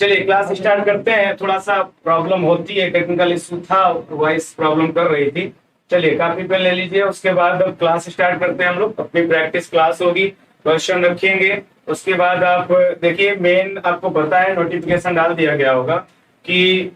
चलिए class start करते हैं। थोड़ा सा प्रॉब्लम होती है, टेक्निकल इशू था, वॉइस प्रॉब्लम कर रही थी। चलिए कॉपी पेन ले लीजिए, उसके बाद अब क्लास स्टार्ट करते हैं। हम लोग अपनी प्रैक्टिस क्लास होगी, क्वेश्चन रखेंगे। उसके बाद आप देखिए, मेन आपको पता है नोटिफिकेशन डाल दिया गया होगा कि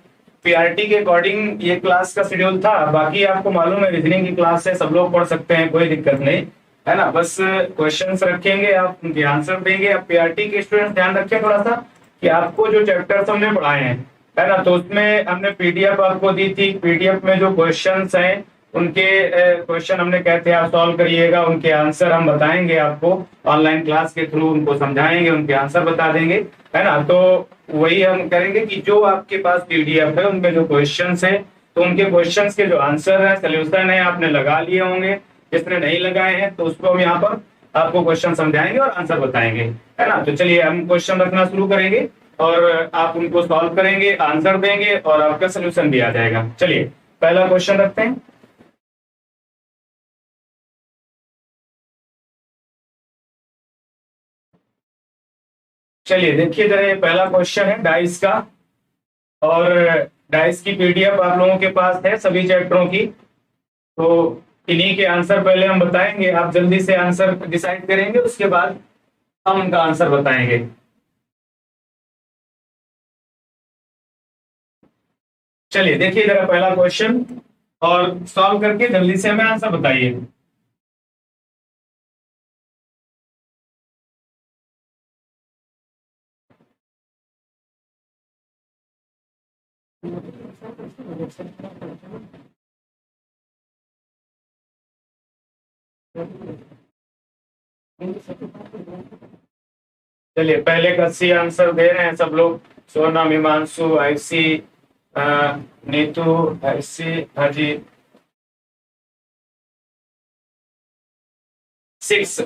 पीआरटी के अकॉर्डिंग ये क्लास का शेड्यूल था। बाकी आपको मालूम है रीजनिंग की क्लास है, सब लोग पढ़ सकते हैं, कोई दिक्कत नहीं है ना। बस क्वेश्चंस रखेंगे, आप उनके आंसर देंगे। अब पीआरटी के स्टूडेंट्स ध्यान रखें थोड़ा सा कि आपको जो चैप्टर्स हमने पढ़ाए हैं, है ना, तो उसमें हमने पीडीएफ आपको दी थी। पीडीएफ में जो क्वेश्चंस हैं उनके क्वेश्चन हमने कहते हैं आप सॉल्व करिएगा, उनके आंसर हम बताएंगे आपको ऑनलाइन क्लास के थ्रू, उनको समझाएंगे, उनके आंसर बता देंगे, है ना। तो वही हम करेंगे कि जो आपके पास पीडीएफ है उनमें जो क्वेश्चंस हैं, तो उनके क्वेश्चंस के जो आंसर है, सोल्यूशन है, आपने लगा लिए होंगे। जिसने नहीं लगाए हैं तो उसको हम यहाँ पर आपको क्वेश्चन समझाएंगे और आंसर बताएंगे, है ना। तो चलिए हम क्वेश्चन रखना शुरू करेंगे और आप उनको सॉल्व करेंगे, आंसर देंगे और आपका सोल्यूशन भी आ जाएगा। चलिए पहला क्वेश्चन रखते हैं। चलिए देखिए जरा, ये पहला क्वेश्चन है डाइस का, और डाइस की पीडीएफ आप लोगों के पास है सभी चैप्टरों की। तो इन्हीं के आंसर पहले हम बताएंगे, आप जल्दी से आंसर डिसाइड करेंगे, उसके बाद हम उनका आंसर बताएंगे। चलिए देखिए जरा पहला क्वेश्चन, और सॉल्व करके जल्दी से हमें आंसर बताइए। चलिए पहले का सी आंसर दे रहे हैं सब लोग। सोनम, हिमांशु, आयुषी, नीतू, आयुषी, हाजी, 6।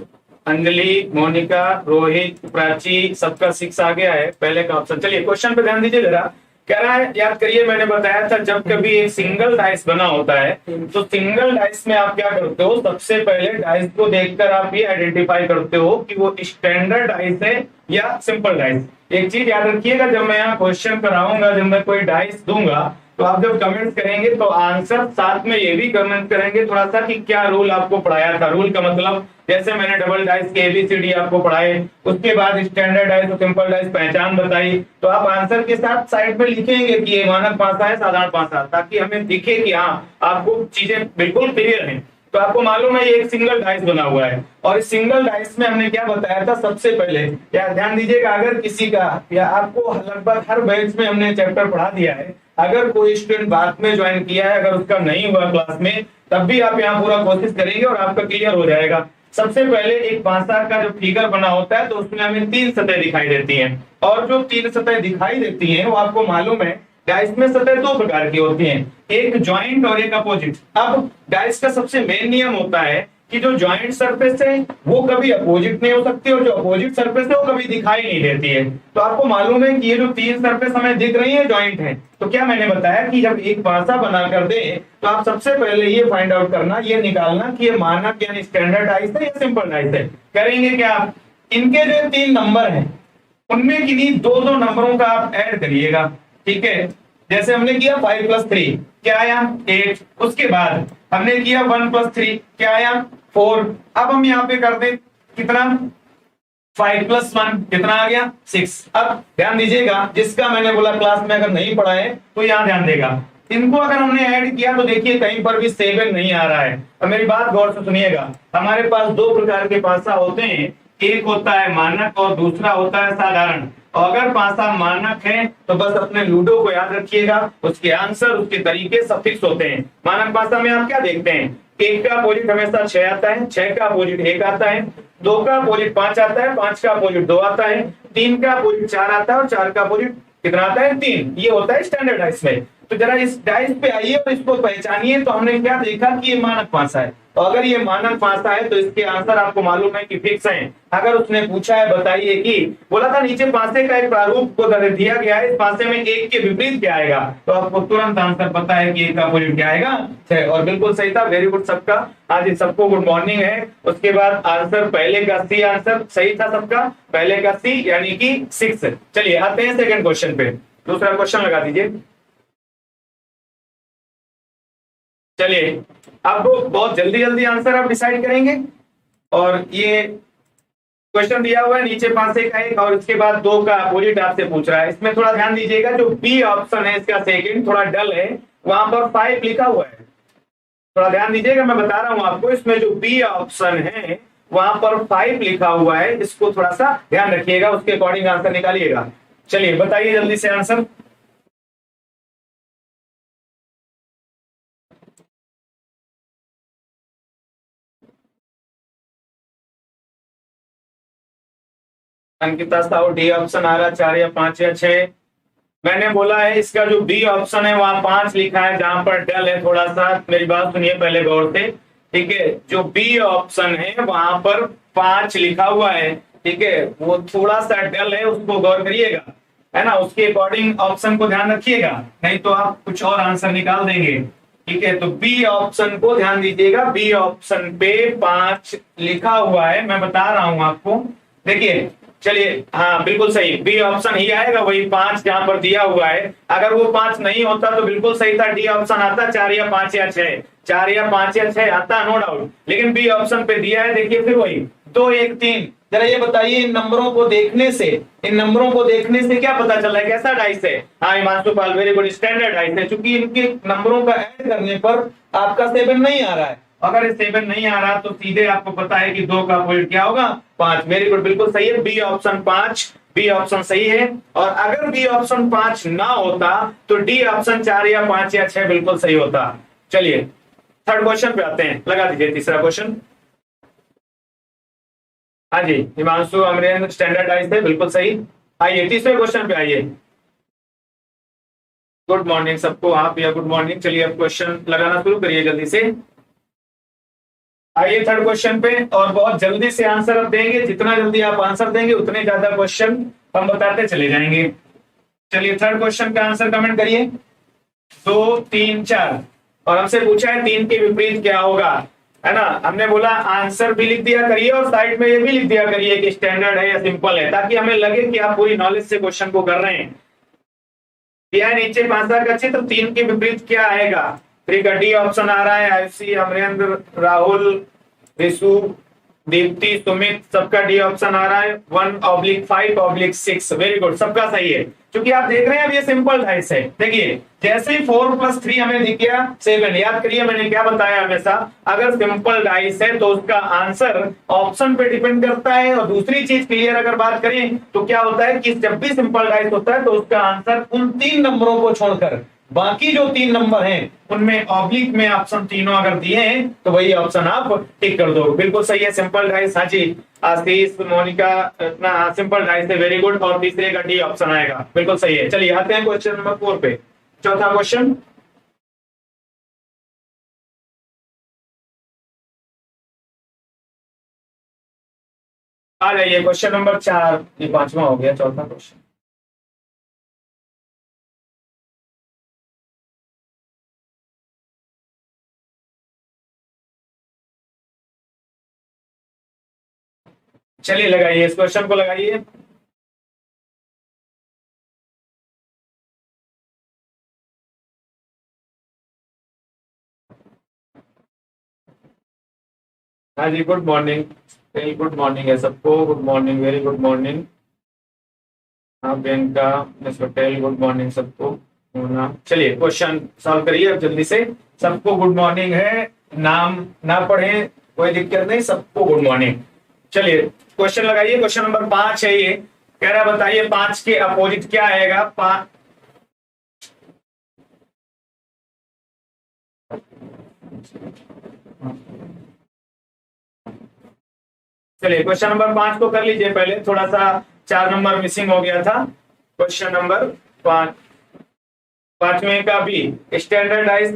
अंजलि, मोनिका, रोहित, प्राची, सबका 6 आ गया है पहले का ऑप्शन। चलिए क्वेश्चन पे ध्यान दीजिए जरा। कह रहा है, याद करिए मैंने बताया था जब कभी एक सिंगल डाइस बना होता है तो सिंगल डाइस में आप क्या करते हो, सबसे पहले डाइस को देखकर आप ये आइडेंटिफाई करते हो कि वो स्टैंडर्ड डाइस है या सिंपल डाइस। एक चीज याद रखिएगा, जब मैं यहाँ क्वेश्चन कराऊंगा, जब मैं कोई डाइस दूंगा, तो आप जब कमेंट करेंगे तो आंसर साथ में ये भी कमेंट करेंगे थोड़ा सा कि क्या रूल आपको पढ़ाया था। रूल का मतलब जैसे मैंने डबल डाइस के एबीसीडी आपको पढ़ाए, उसके बाद स्टैंडर्ड डाइस और सिंपल डाइस पहचान बताई, तो आप आंसर के साथ साइड में लिखेंगे कि ये मानक पासा है, साधारण पासा, ताकि हमें दिखे कि हाँ आपको चीजें बिल्कुल क्लियर हैं। तो आपको मालूम है ये एक सिंगल डाइस बना हुआ है, और इस सिंगल डाइस में हमने क्या बताया था सबसे पहले, या ध्यान दीजिएगा, अगर किसी का, या आपको लगभग हर बैच में हमने चैप्टर पढ़ा दिया है, अगर कोई स्टूडेंट बाद में ज्वाइन किया है, अगर उसका नहीं हुआ क्लास में, तब भी आप यहाँ पूरा कोशिश करेंगे और आपका क्लियर हो जाएगा। सबसे पहले एक पासा का जो फिगर बना होता है तो उसमें हमें 3 सतह दिखाई देती हैं, और जो 3 सतह दिखाई देती हैं वो आपको मालूम है डाइस में सतह 2 प्रकार की होती हैं, एक ज्वाइंट और एक अपोजिट। अब डाइस का सबसे मेन नियम होता है कि जो ज्वाइंट सरफेस है वो कभी अपोजिट नहीं हो सकती, और जो अपोजिट सरफेस है वो कभी दिखाई नहीं देती है। तो आपको मालूम है कि ये जो 3 सरफेस हमें दिख रही है ज्वाइंट है, तो क्या मैंने बताया कि जब एक पासा बना कर दे तो आप सबसे पहले ये फाइंड आउट करना, ये निकालना कि ये मानक यानी स्टैंडर्ड डाइस है या सिंपल डाइस है। करेंगे क्या आप, इनके जो 3 नंबर हैं उनमें किन्हीं 2-2 नंबरों का आप ऐड करिएगा, ठीक है। जैसे हमने किया 5 + 3 क्या आया 8, उसके बाद हमने किया 1 + 3 क्या आया 4। अब हम यहाँ पे कर दे कितना, 5 + 1 कितना आ गया 6। अब ध्यान दीजिएगा, जिसका मैंने बोला क्लास में अगर नहीं पढ़ा है तो यहाँ ध्यान देगा, इनको अगर हमने ऐड किया तो देखिए कहीं पर भी 7 नहीं आ रहा है। अब मेरी बात गौर से सुनिएगा, हमारे पास 2 प्रकार के पासा होते हैं, एक होता है मानक और दूसरा होता है साधारण। और अगर पासा मानक है तो बस अपने लूडो को याद रखिएगा, उसके आंसर उसके तरीके सब फिक्स होते हैं। मानक पासा में आप क्या देखते हैं, 1 का अपोजिट हमेशा 6 आता है, 6 का अपोजिट 1 आता है, 2 का अपोजिट 5 आता है, 5 का अपोजिट 2 आता है, 3 का अपोजिट 4 आता है, और 4 का अपोजिट कितना आता है 3। ये होता है स्टैंडर्ड डाइस में। तो जरा इस डाइस पे आइए और इसको पहचानिए। तो हमने क्या देखा कि ये मानक पासा है, तो अगर ये मानक पासा है तो इसके आंसर आपको मालूम है कि फिक्स है। अगर उसने पूछा है बताइए कि, बोला था नीचे पासे का एक प्रारूप को दिया गया है, इस पासे में एक के विपरीत क्या आएगा, तो आपको तुरंत आंसर पता है कि एक का अपोजिट क्या आएगा, 6। और बिल्कुल सही था, वेरी गुड सबका। आज इन सबको गुड मॉर्निंग है। उसके बाद आंसर पहले का सी आंसर सही था सबका, पहले का सी यानी कि 6। चलिए आते हैं सेकंड क्वेश्चन पे, दूसरा क्वेश्चन लगा दीजिए। चलिए अब बहुत जल्दी जल्दी आंसर आप डिसाइड करेंगे। और ये क्वेश्चन दिया हुआ है नीचे पासे का एक और इसके बाद 2 का अपोजिट आपसे पूछ रहा है। इसमें थोड़ा ध्यान दीजिएगा, जो बी ऑप्शन है इसका सेकंड थोड़ा डल है, वहां पर 5 लिखा हुआ है। थोड़ा ध्यान दीजिएगा, मैं बता रहा हूं आपको, इसमें जो बी ऑप्शन है वहां पर 5 लिखा हुआ है, इसको थोड़ा सा ध्यान रखिएगा, उसके अकॉर्डिंग आंसर निकालिएगा। चलिए बताइए जल्दी से answer. Ankita Sahu D option आ रहा, 4 या 5 या 6। मैंने बोला है इसका जो बी ऑप्शन है वहां 5 लिखा है, जहां पर डल है थोड़ा सा, मेरी बात सुनिए पहले गौर से, ठीक है। जो बी ऑप्शन है वहां पर 5 लिखा हुआ है, ठीक है, वो थोड़ा सा डल है, उसको गौर करिएगा, है ना, उसके अकॉर्डिंग ऑप्शन को ध्यान रखिएगा, नहीं तो आप कुछ और आंसर निकाल देंगे, ठीक है। तो बी ऑप्शन को ध्यान दीजिएगा, बी ऑप्शन पे 5 लिखा हुआ है, मैं बता रहा हूं आपको, देखिए। चलिए हाँ बिल्कुल सही, बी ऑप्शन ही आएगा, वही 5 जहां पर दिया हुआ है। अगर वो 5 नहीं होता तो बिल्कुल सही था, डी ऑप्शन आता, 4 या 5 या 6, 4 या 5 या 6 आता, नो डाउट, लेकिन बी ऑप्शन पे दिया है, देखिए फिर वही 2 1 3। जरा ये बताइए, इन नंबरों को देखने से, इन नंबरों को देखने से क्या पता चल रहा है, कैसा डाइस है? हाँ हिमांशु पाल, वेरी गुड, स्टैंडर्ड डाइस है, क्योंकि इनके नंबरों का ऐड करने पर आपका 7 नहीं आ रहा है। अगर 7 नहीं आ रहा तो सीधे आपको पता है कि 2 का अपोजिट क्या होगा, 5। वेरी गुड, बिल्कुल सही है, बी ऑप्शन 5, बी ऑप्शन सही है। और अगर बी ऑप्शन 5 ना होता तो डी ऑप्शन 4 या 5 या 6 बिल्कुल सही होता। चलिए थर्ड क्वेश्चन पे आते हैं, लगा दीजिए तीसरा क्वेश्चन। हाँ जी हिमांशु अमरेंद्र, स्टैंडर्डाइज है, बिल्कुल सही। आइए तीसरे क्वेश्चन पे आइए। गुड मॉर्निंग सबको, आप या गुड मॉर्निंग। चलिए अब क्वेश्चन लगाना शुरू करिए जल्दी से। आइए थर्ड क्वेश्चन पे, और बहुत जल्दी से आंसर आप देंगे, जितना जल्दी आप आंसर देंगे उतने ज्यादा क्वेश्चन हम बताते चले जाएंगे। चलिए थर्ड क्वेश्चन का आंसर कमेंट करिए। 2 3 4, और हमसे पूछा है 3 के विपरीत क्या होगा, है ना। हमने बोला आंसर भी लिख दिया करिए और साइड में ये भी लिख दिया करिए कि स्टैंडर्ड है या सिंपल है, ताकि हमें लगे कि आप पूरी नॉलेज से क्वेश्चन को कर रहे हैं। दिया है नीचे पांचवा का चित्र, 3 के विपरीत क्या आएगा। 3 का डी ऑप्शन आ रहा है, आयुषी, अमरेंद्र, राहुल, विशु, दीप्ति, सुमित, सबका डी ऑप्शन आ रहा है। 1/5/6, वेरी गुड, सबका सही है। क्योंकि आप देख रहे हैं अब ये सिंपल डाइस है, देखिए जैसे ही 4 + 3 हमें दिख गया 7। याद करिए मैंने क्या बताया हमेशा, अगर सिंपल डाइस है तो उसका आंसर ऑप्शन पे डिपेंड करता है। और दूसरी चीज क्लियर अगर बात करें तो क्या होता है कि जब भी सिंपल डाइस होता है तो उसका आंसर उन 3 नंबरों को छोड़कर बाकी जो 3 नंबर हैं उनमें ऑब्लिक में ऑप्शन तीनों अगर दिए हैं तो वही ऑप्शन आप टिक कर दो। बिल्कुल सही है, सिंपल डाइस। हाँ जी आशीष, मोनिका, इतना सिंपल डाइस है, वेरी गुड। और तीसरे का डी ऑप्शन आएगा, बिल्कुल सही है। चलिए आते हैं क्वेश्चन नंबर 4 पे, चौथा क्वेश्चन। आ जाइए क्वेश्चन नंबर 4, ये 5वां हो गया, चौथा क्वेश्चन। चलिए लगाइए, इस क्वेश्चन को लगाइए। हाँ जी good morning, very good morning है सबको, good morning, very good morning. हाँ Priyanka, miss Patel, good morning सबको। चलिए क्वेश्चन सॉल्व करिए अब जल्दी से। सबको गुड मॉर्निंग है, नाम ना पढ़े कोई दिक्कत नहीं, सबको गुड मॉर्निंग। चलिए क्वेश्चन लगाइए, क्वेश्चन नंबर 5 है ये, कह रहा है बताइए 5 के अपोजिट क्या आएगा। 5, चलिए क्वेश्चन नंबर 5 को कर लीजिए पहले, थोड़ा सा 4 नंबर मिसिंग हो गया था। क्वेश्चन नंबर 5, पांचवें का B standard ice,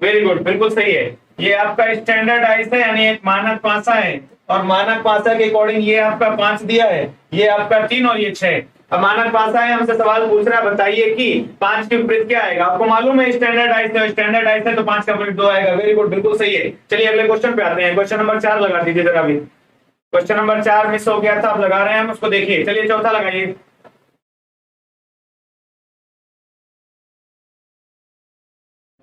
very good, बिल्कुल सही है। ये आपका स्टैंडर्ड आइस है, यानी एक मानक पासा है, और मानक पासा के अकॉर्डिंग ये आपका 5 दिया है, ये आपका 3 और ये 6। अब मानक पासा है, हमसे सवाल पूछ रहा है, बताइए कि 5 के विपरीत क्या आएगा। आपको मालूम है स्टैंडर्ड आइस है, स्टैंडर्ड आइस है तो 5 का विपरीत 2 आएगा, वेरी गुड, बिल्कुल सही है। चलिए अगले क्वेश्चन पे आते हैं। क्वेश्चन नंबर 4 लगा दीजिए जरा भी। क्वेश्चन नंबर 4 मिस हो गया था, आप लगा रहे हैं हम उसको, देखिए। चलिए चौथा लगाइए।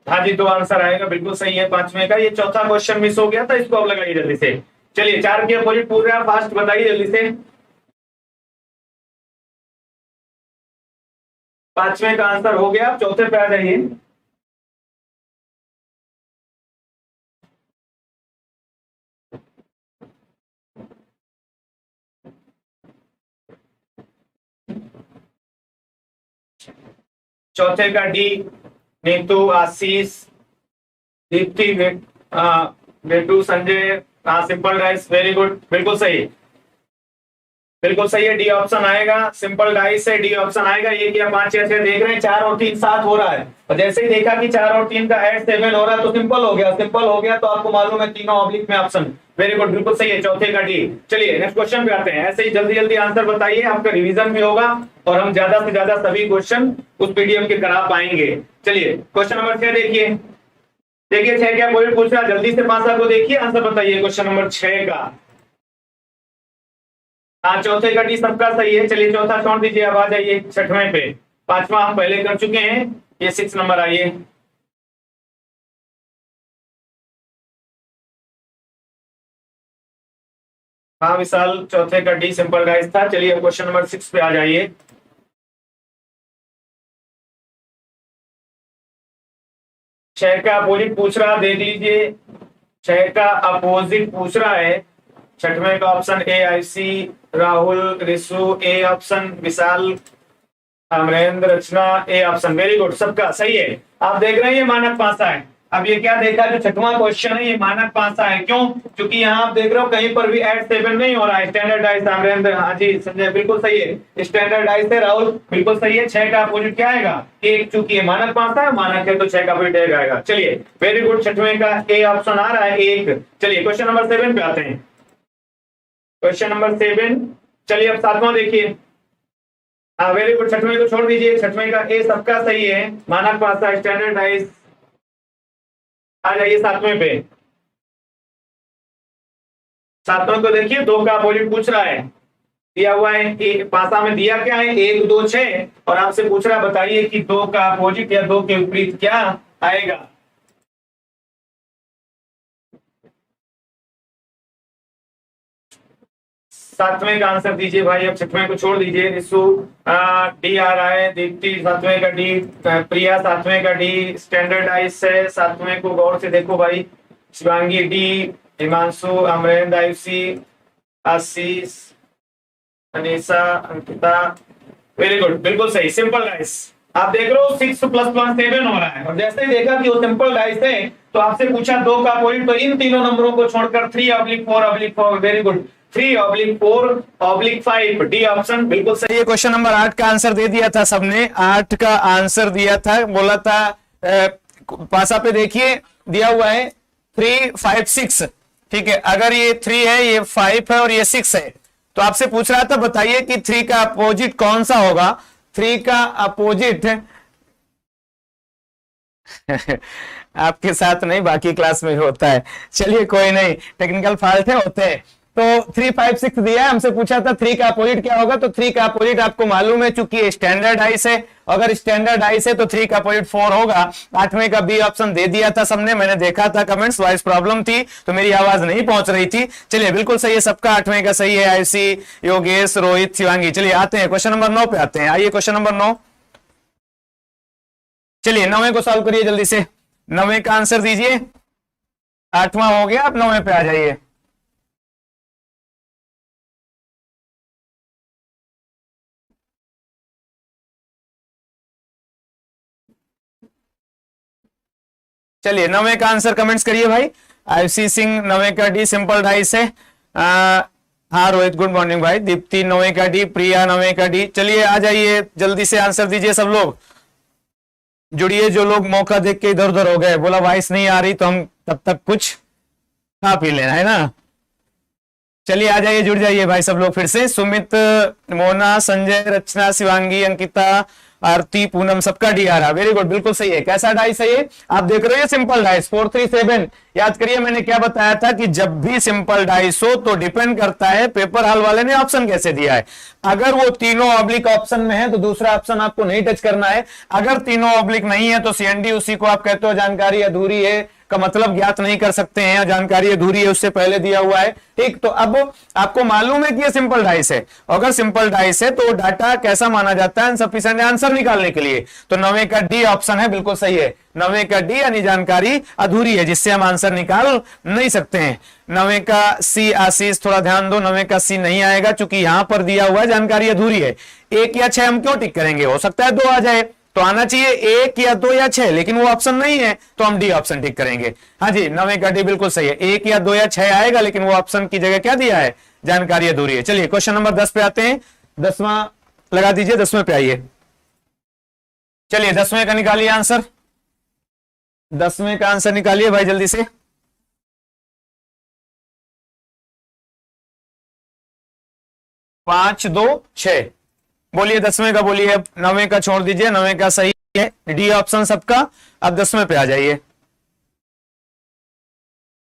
हाँ जी, 2 आंसर आएगा, बिल्कुल सही है पांचवें का। ये चौथा क्वेश्चन मिस हो गया था, इसको आप लगाइए जल्दी से। चलिए 4 के अपोजिट पूछ रहे हैं, फास्ट बताइए जल्दी से। पांचवें का आंसर हो गया, आप चौथे पे आ जाइए। चौथे का डी, नीतू, आशीष, दीप्ति, बेटू, संजय, हाँ सिंपल राइस, वेरी गुड, बिल्कुल सही, बिल्कुल सही है। डी ऑप्शन आएगा, सिंपल डाइस से डी ऑप्शन आएगा। ये क्या 5 ऐसे देख रहे हैं, 4 और 3 7 हो रहा है, और जैसे ही देखा कि 4 और 3 का ऐड 7 हो रहा है तो सिंपल हो गया, सिंपल हो गया तो आपको मालूम है तीनों ऑब्लिक में ऑप्शन, वेरी गुड, बिल्कुल सही है, चौथे का डी। चलिए नेक्स्ट क्वेश्चन पे आते हैं। ऐसे ही जल्दी जल्दी आंसर बताइए, आपका रिवीजन भी होगा और हम ज्यादा से ज्यादा सभी क्वेश्चन उस पीडीएफ के करा पाएंगे। चलिए क्वेश्चन नंबर 6 देखिए। देखिए 6 क्या बोल पूछ रहा, जल्दी से पांचा को देखिए, आंसर बताइए क्वेश्चन नंबर 6 का। हाँ चौथे का डी सबका सही है। चलिए चौथा छोड़ दीजिए, अब आ जाइए छठवें पे। पांचवा हम पहले कर चुके हैं, ये 6 नंबर आइए। हाँ विशाल, चौथे का डी सिंपल राइस था। चलिए क्वेश्चन नंबर 6 पे आ जाइए। छह का अपोजिट पूछ रहा, देख लीजिए। 6 का अपोजिट पूछ रहा है। छठवें का option A IC, Rahul, Rishu, A option, Vishal, Amrendra, Rachna, A option, very good, सबका सही है। आप देख रहे हैं ये मानक पासा है। अब ये क्या देखा, जो छठवां क्वेश्चन है ये मानक पासा है, क्यों? क्योंकि यहाँ आप देख रहे हो कहीं पर भी ऐड 7 नहीं हो रहा है। स्टैंडर्डाइज अमरेंद्र, हाँ जी संजय, बिल्कुल सही है। स्टैंडर्डाइज है राहुल, बिल्कुल सही है। 6 का अपोजिट क्या आएगा, एक, चूंकि ये मानक पासा है, मानक है तो 6 का अपोजिट एक आएगा। चलिए वेरी गुड, छठवें का ए ऑप्शन आ रहा है, एक। चलिए क्वेश्चन नंबर 7 पे आते हैं। क्वेश्चन नंबर 7, चलिए अब सातवां देखिए। हाँ वेरी गुड, छठवें को छोड़ दीजिए, छठवें का ए सबका सही है, मानक पासा, स्टैंडर्डाइज। आ जाइए सातवें पे। सातवें को देखिए, 2 का अपोजिट पूछ रहा है, दिया हुआ है पासा में, दिया क्या है 1 2 6, और आपसे पूछ रहा है बताइए कि 2 का अपोजिट या 2 के विपरीत क्या आएगा। सातवें का आंसर दीजिए भाई, अब छठवें को छोड़ दीजिए। रिशु डी आ रहा है, दीप्ति सातवें का डी, प्रिया सातवें का डी, स्टैंडर्डाइज है, सातवें को गौर से देखो भाई। शिवांगी डी, हिमांशु, अमरेंद्र, आयुषी, आशीष, अनीसा, अंकिता, वेरी गुड, बिल्कुल सही, सिंपल डाइस। आप देख रहे हो 6 + 1 7 हो रहा है, और जैसे ही देखा कि वो सिंपल डाइस है तो आपसे पूछा 2 का अपोजिट, तो इन तीनों नंबरों को छोड़कर 3/4/4, वेरी गुड, 3/4/5, डी ऑप्शन बिल्कुल सही है। क्वेश्चन नंबर 8 का आंसर दे दिया था सबने, 8 का आंसर दिया था, बोला था पासा पे देखिए दिया हुआ है 3 5 6, ठीक है। अगर ये 3 है, ये 5 है और ये 6 है, तो आपसे पूछ रहा था बताइए कि 3 का अपोजिट कौन सा होगा। 3 का अपोजिट आपके साथ नहीं, बाकी क्लास में होता है। चलिए कोई नहीं, टेक्निकल फॉल्ट है, होते हैं। तो 3 5 6 दिया है, हमसे पूछा था 3 का अपोजिट क्या होगा, तो 3 का अपोजिट आपको मालूम है, चूंकि स्टैंडर्ड आइस है, अगर स्टैंडर्ड आइस है तो 3 का अपोजिट 4 होगा। आठवें का बी ऑप्शन दे दिया था सबने, मैंने देखा था कमेंट्स, वॉइस प्रॉब्लम थी तो मेरी आवाज नहीं पहुंच रही थी। चलिए बिल्कुल सही है सबका, आठवें का सही है, आयुषी, योगेश, रोहित, शिवांगी। चलिए आते हैं क्वेश्चन नंबर 9 पे आते हैं। आइए क्वेश्चन नंबर 9, चलिए 9वें को सॉल्व करिए जल्दी से। 9वें का आंसर दीजिए, 8वां हो गया, आप 9वें पे आ जाइए। चलिए 9वें का आंसर कमेंट्स करिए भाई। आयुषी सिंह 9वें का डी सिंपल डाइस है। हाँ रोहित गुड मॉर्निंग भाई। दीप्ति 9वें का डी, प्रिया 9वें का डी। चलिए आ जाइए जल्दी से आंसर दीजिए सब लोग। जुड़िए जो लोग मौका देख के इधर उधर हो गए, बोला वॉइस नहीं आ रही तो हम तब तक कुछ खा पी लेना है ना। चलिए आ जाइए, जुड़ जाइए भाई सब लोग फिर से। सुमित, मोना, संजय, रचना, शिवांगी, अंकिता, आरती, पूनम, सबका डी आ रहा। वेरी गुड, बिल्कुल सही है। कैसा डाइस है ये? आप देख रहे हो सिंपल डाइस 437। याद करिए मैंने क्या बताया था कि जब भी सिंपल डाइस हो तो डिपेंड करता है पेपर हॉल वाले ने ऑप्शन कैसे दिया है। अगर वो तीनों ऑब्लिक ऑप्शन में है तो दूसरा ऑप्शन आपको नहीं टच करना है। अगर तीनों ऑब्लिक नहीं है तो सीएनडी उसी को आप कहते हो जानकारी अधूरी है का मतलब ज्ञात नहीं कर सकते हैं, जानकारी अधूरी है उससे पहले दिया हुआ है। ठीक, तो अब आपको मालूम है कि ये सिंपल डाइस है। अगर सिंपल डाइस है तो डाटा कैसा माना जाता है सफिशिएंट आंसर निकालने के लिए? तो 9वें का डी ऑप्शन है, बिल्कुल सही है। 9वें का डी यानी जानकारी अधूरी है जिससे हम आंसर निकाल नहीं सकते हैं। 9वें का सी, आशीष थोड़ा ध्यान दो, 9वें का सी नहीं आएगा क्योंकि यहां पर दिया हुआ है जानकारी अधूरी है। 1 या 6 हम क्यों टिक करेंगे, हो सकता है 2 आ जाए, तो आना चाहिए 1 या 2 या 6, लेकिन वो ऑप्शन नहीं है तो हम डी ऑप्शन टिक करेंगे। हाँ जी, 9वें का डी बिल्कुल सही है। 1 या 2 या 6 आएगा लेकिन वो ऑप्शन की जगह क्या दिया है, जानकारी अधूरी है। चलिए क्वेश्चन नंबर 10 पे आते हैं। 10वां लगा दीजिए, 10वें पे आइए। चलिए 10वें का निकालिए आंसर, 10वें का आंसर निकालिए भाई जल्दी से। 5 2 6 बोलिए, 10वें का बोलिए। 9वें का छोड़ दीजिए, 9वें का सही है, डी ऑप्शन सबका। अब 10वें पे आ जाइए।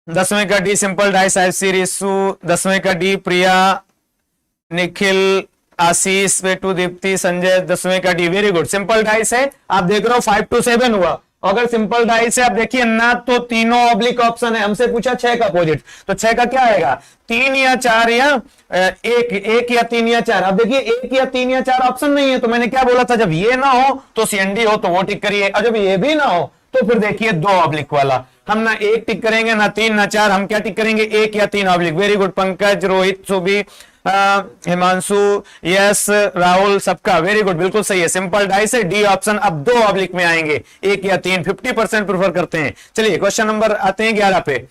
10वें का डी सिंपल डाइस, आईसी, रिसु। 10वें का डी प्रिया, निखिल, आशीष, बेटू, दीप्ति, संजय। 10वें का D, very good, simple dice है। आप देख रहे हो 5 to 7 हुआ। अगर सिंपल डाइस है, आप देखिए ना तो तीनों ऑब्लिक ऑप्शन है। हमसे पूछा 6 का अपोजिट, तो 6 का क्या आएगा, 3 या 4 या 1 या 3 या 4। अब देखिए 1 या 3 या 4 ऑप्शन नहीं है, तो मैंने क्या बोला था, जब ये ना हो तो सीएनडी हो तो वो टिक करिए, और जब ये भी ना हो तो फिर देखिए 2 ऑब्लिक वाला। हम ना 1 टिक करेंगे, ना 3 ना 4, हम क्या टिक करेंगे, 1 या 3 oblique. Very good, Pankaj, Rohit, Subi, Himanshu, yes, Rahul, सबका वेरी गुड, बिल्कुल सही है। सिंपल डाइस है, डी ऑप्शन। अब 2 ऑब्लिक में आएंगे, 1 या 3, 50% प्रेफर करते हैं। चलिए क्वेश्चन नंबर आते हैं 11 पे।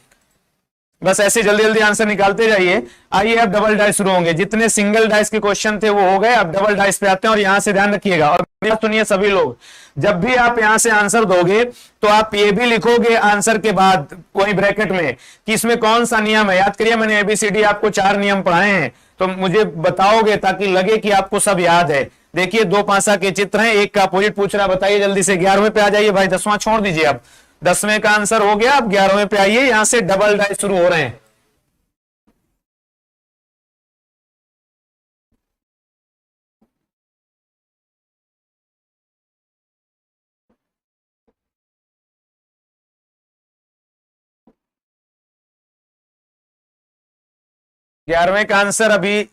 बस ऐसे जल्दी जल्दी आंसर निकालते जाइए। आइए अब डबल डाइस शुरू होंगे। जितने सिंगल डाइस के क्वेश्चन थे वो हो गए, अब डबल डाइस पे आते हैं। और यहां से ध्यान रखिएगा और सुनिए सभी लोग, जब भी आप यहां से आंसर दोगे तो आप ये भी लिखोगे आंसर के बाद वही ब्रैकेट में कि इसमें कौन सा नियम है। याद करिए मैंने एबीसीडी आपको 4 नियम पढ़ाए हैं, तो मुझे बताओगे ताकि लगे कि आपको सब याद है। देखिए 2 पासा के चित्र हैं, एक का अपोजिट पूछ रहा, बताइए जल्दी से। 11वें पे आ जाइए भाई, 10वां छोड़ दीजिए। अब 10वें का आंसर हो गया, अब 11वें पे आइए। यहां से डबल डाइस शुरू हो रहे हैं। ग्यारहवें का आंसर अभी,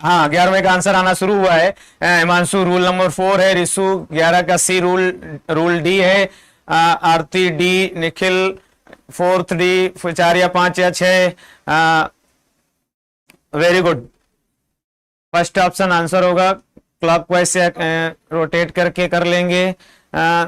हाँ 11वें का आंसर आना शुरू हुआ है। हिमांशु रूल नंबर 4 है, रिसु 11 का सी रूल, रूल डी है। आरती डी, निखिल 4th डी, 4 या 5 या 6। Very good, first option answer होगा। क्लॉकवाइज से रोटेट करके कर लेंगे।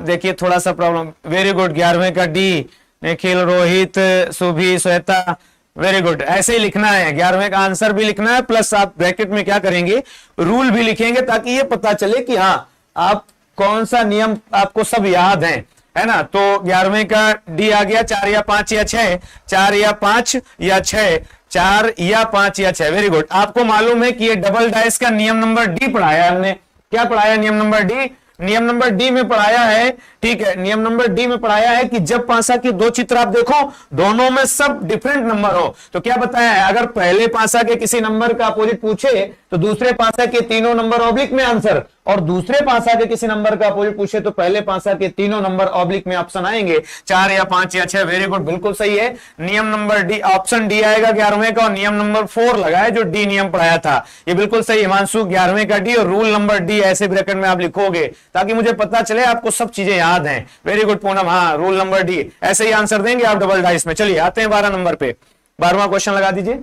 देखिए थोड़ा सा प्रॉब्लम। वेरी गुड, 11वें का D, Nikhil, Rohit, सुभी, Shweta, very good. ऐसे ही लिखना है, 11वें का आंसर भी लिखना है, प्लस आप ब्रैकेट में क्या करेंगे, रूल भी लिखेंगे ताकि ये पता चले कि हाँ आप कौन सा नियम आपको सब याद है ना। तो 11वें का डी आ गया, 4 या 5 या 6, 4 या 5 या 6, 4 या 5 या 6। वेरी गुड, आपको मालूम है कि ये डबल डाइस का नियम नंबर डी पढ़ाया है हमने। क्या पढ़ाया, नियम नंबर डी, नियम नंबर डी में पढ़ाया है। ठीक है, नियम नंबर डी में पढ़ाया है कि जब पासा की 2 चित्र आप देखो, दोनों में सब डिफरेंट नंबर हो, तो क्या बताया है, अगर पहले पासा के किसी नंबर का अपोजिट पूछे तो दूसरे पासा के तीनों नंबर ऑब्लिक में आंसर, और दूसरे पासा के किसी नंबर का अपोजिट पूछे तो पहले पासा के तीनों नंबर ऑब्लिक में ऑप्शन आएंगे, 4 या 5 या 6। वेरी गुड, बिल्कुल सही है। नियम नंबर डी, ऑप्शन डी आएगा 11वें का, और नियम नंबर 4 लगाए जो डी नियम पढ़ाया था, ये बिल्कुल सही। हिमांशु 11वें का डी और रूल नंबर डी ऐसे ब्रैकेट में आप लिखोगे ताकि मुझे पता चले आपको सब चीजें याद हैं। वेरी गुड पूनम, हाँ रूल नंबर डी, ऐसे ही आंसर देंगे आप डबल डाइस में। चलिए आते हैं 12 नंबर पे, 12वां क्वेश्चन लगा दीजिए।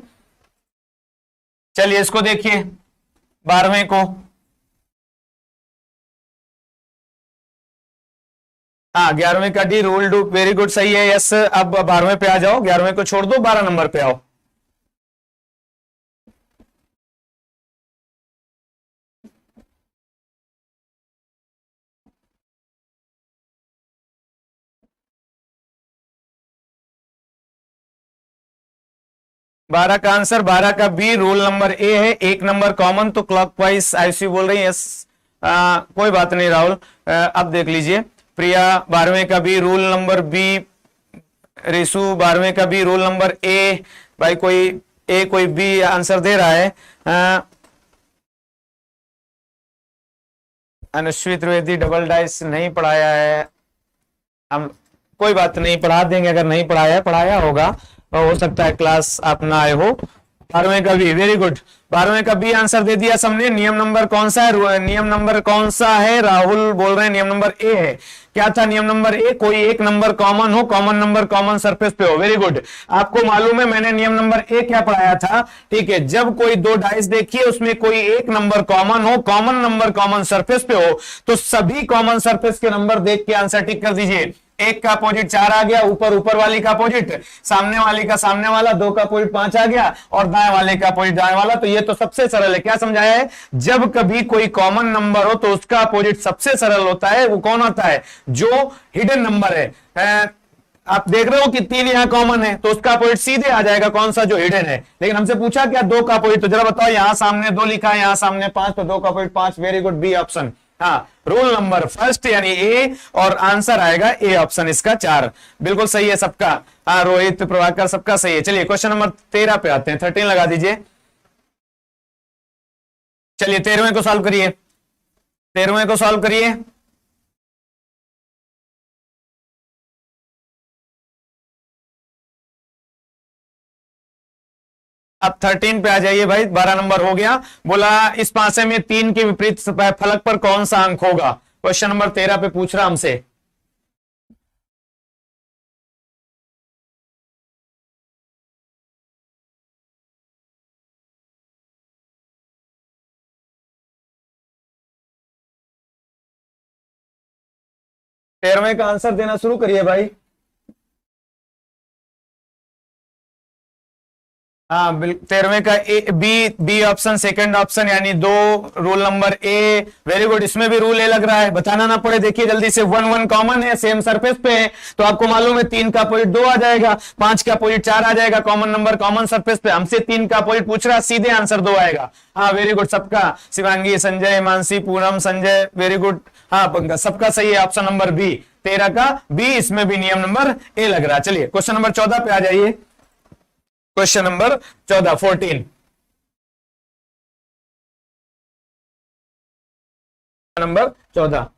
चलिए इसको देखिए, 12वें को, हाँ 11वें का D, rule do, very good सही है, यस। अब 12वें पे आ जाओ, 11वें को छोड़ दो, 12 नंबर पे आओ। 12 का आंसर, 12 का बी, रोल नंबर ए है, एक नंबर कॉमन, तो क्लॉकवाइज आईसी बोल रही है। यस, कोई बात नहीं राहुल। अब देख लीजिए, प्रिया 12वें का B, roll number B, Risu 12वें का बी, रोल नंबर ए। भाई कोई ए कोई बी आंसर दे रहा है। अनुश्री त्रिवेदी डबल डाइस नहीं पढ़ाया है, हम कोई बात नहीं, पढ़ा देंगे। अगर नहीं पढ़ाया होगा तो हो सकता है क्लास आप ना आए हो। 12वें का बी, वेरी गुड, 12वें का बी आंसर दे दिया सबने। नियम नंबर कौन सा है? नियम नंबर कौन सा है? राहुल बोल रहे हैं नियम नंबर ए है। क्या था नियम नंबर ए? कोई एक नंबर कॉमन हो, कॉमन नंबर कॉमन सरफेस पे हो। वेरी गुड, आपको मालूम है मैंने नियम नंबर ए क्या पढ़ाया था? ठीक है, जब कोई दो डाइस देखिए उसमें कोई एक नंबर कॉमन हो, कॉमन नंबर कॉमन सरफेस पे हो, तो सभी कॉमन सरफेस के नंबर देख के आंसर टिक कर दीजिए। एक का अपोजिट 4 आ गया, ऊपर वाली का अपोजिट सामने वाली का सामने वाला, दो का अपोजिट 5 आ गया, और दाएं वाले का अपोजिट दाएं वाला। तो ये तो सबसे सरल है। क्या समझाया है? जब कभी कोई कॉमन नंबर हो तो उसका अपोजिट सबसे सरल होता है। वो कौन होता है? जो हिडन नंबर है। आप देख रहे हो कि 3 यहां कॉमन है, तो उसका अपोजिट सीधे आ जाएगा कौन सा? जो हिडन है। लेकिन हमसे पूछा क्या 2 का अपोजिट, तो जरा बताओ, यहां सामने 2 लिखा है, यहां सामने 5, तो 2 का opposite 5। Very good, B option. हाँ, रोल नंबर फर्स्ट यानी ए, और आंसर आएगा ए ऑप्शन, इसका 4 बिल्कुल सही है सबका। हाँ, रोहित प्रभाकर सबका सही है। चलिए क्वेश्चन नंबर 13 पे आते हैं, 13 लगा दीजिए। चलिए 13वें को सॉल्व करिए, 13वें को सॉल्व करिए। अब 13 पे आ जाइए भाई, 12 नंबर हो गया। बोला इस पासे में 3 के विपरीत फलक पर कौन सा अंक होगा? क्वेश्चन नंबर 13 पे पूछ रहा हमसे। तेरहवें का आंसर देना शुरू करिए भाई। हाँ, 13वें का ए, बी ऑप्शन सेकंड ऑप्शन, यानी 2, रूल नंबर ए। वेरी गुड, इसमें भी रूल ए लग रहा है, बताना ना पड़े। देखिए जल्दी से, 1 1 कॉमन है, सेम सरफेस पे है, तो आपको मालूम है 3 का अपोजिट 2 आ जाएगा, 5 का अपोजिट 4 आ जाएगा, कॉमन नंबर कॉमन सरफेस पे। हमसे 3 का अपोजिट पूछ रहा, सीधे आंसर 2 आएगा। हाँ वेरी गुड सबका, शिवांगी, संजय, मानसी, पूनम, संजय, वेरी गुड। हाँ पंकज, सबका सही है ऑप्शन नंबर बी, 13 का बी, इसमें भी नियम नंबर ए लग रहा है। चलिए क्वेश्चन नंबर 14 पे आ जाइए। Question number 14, 14 number 14।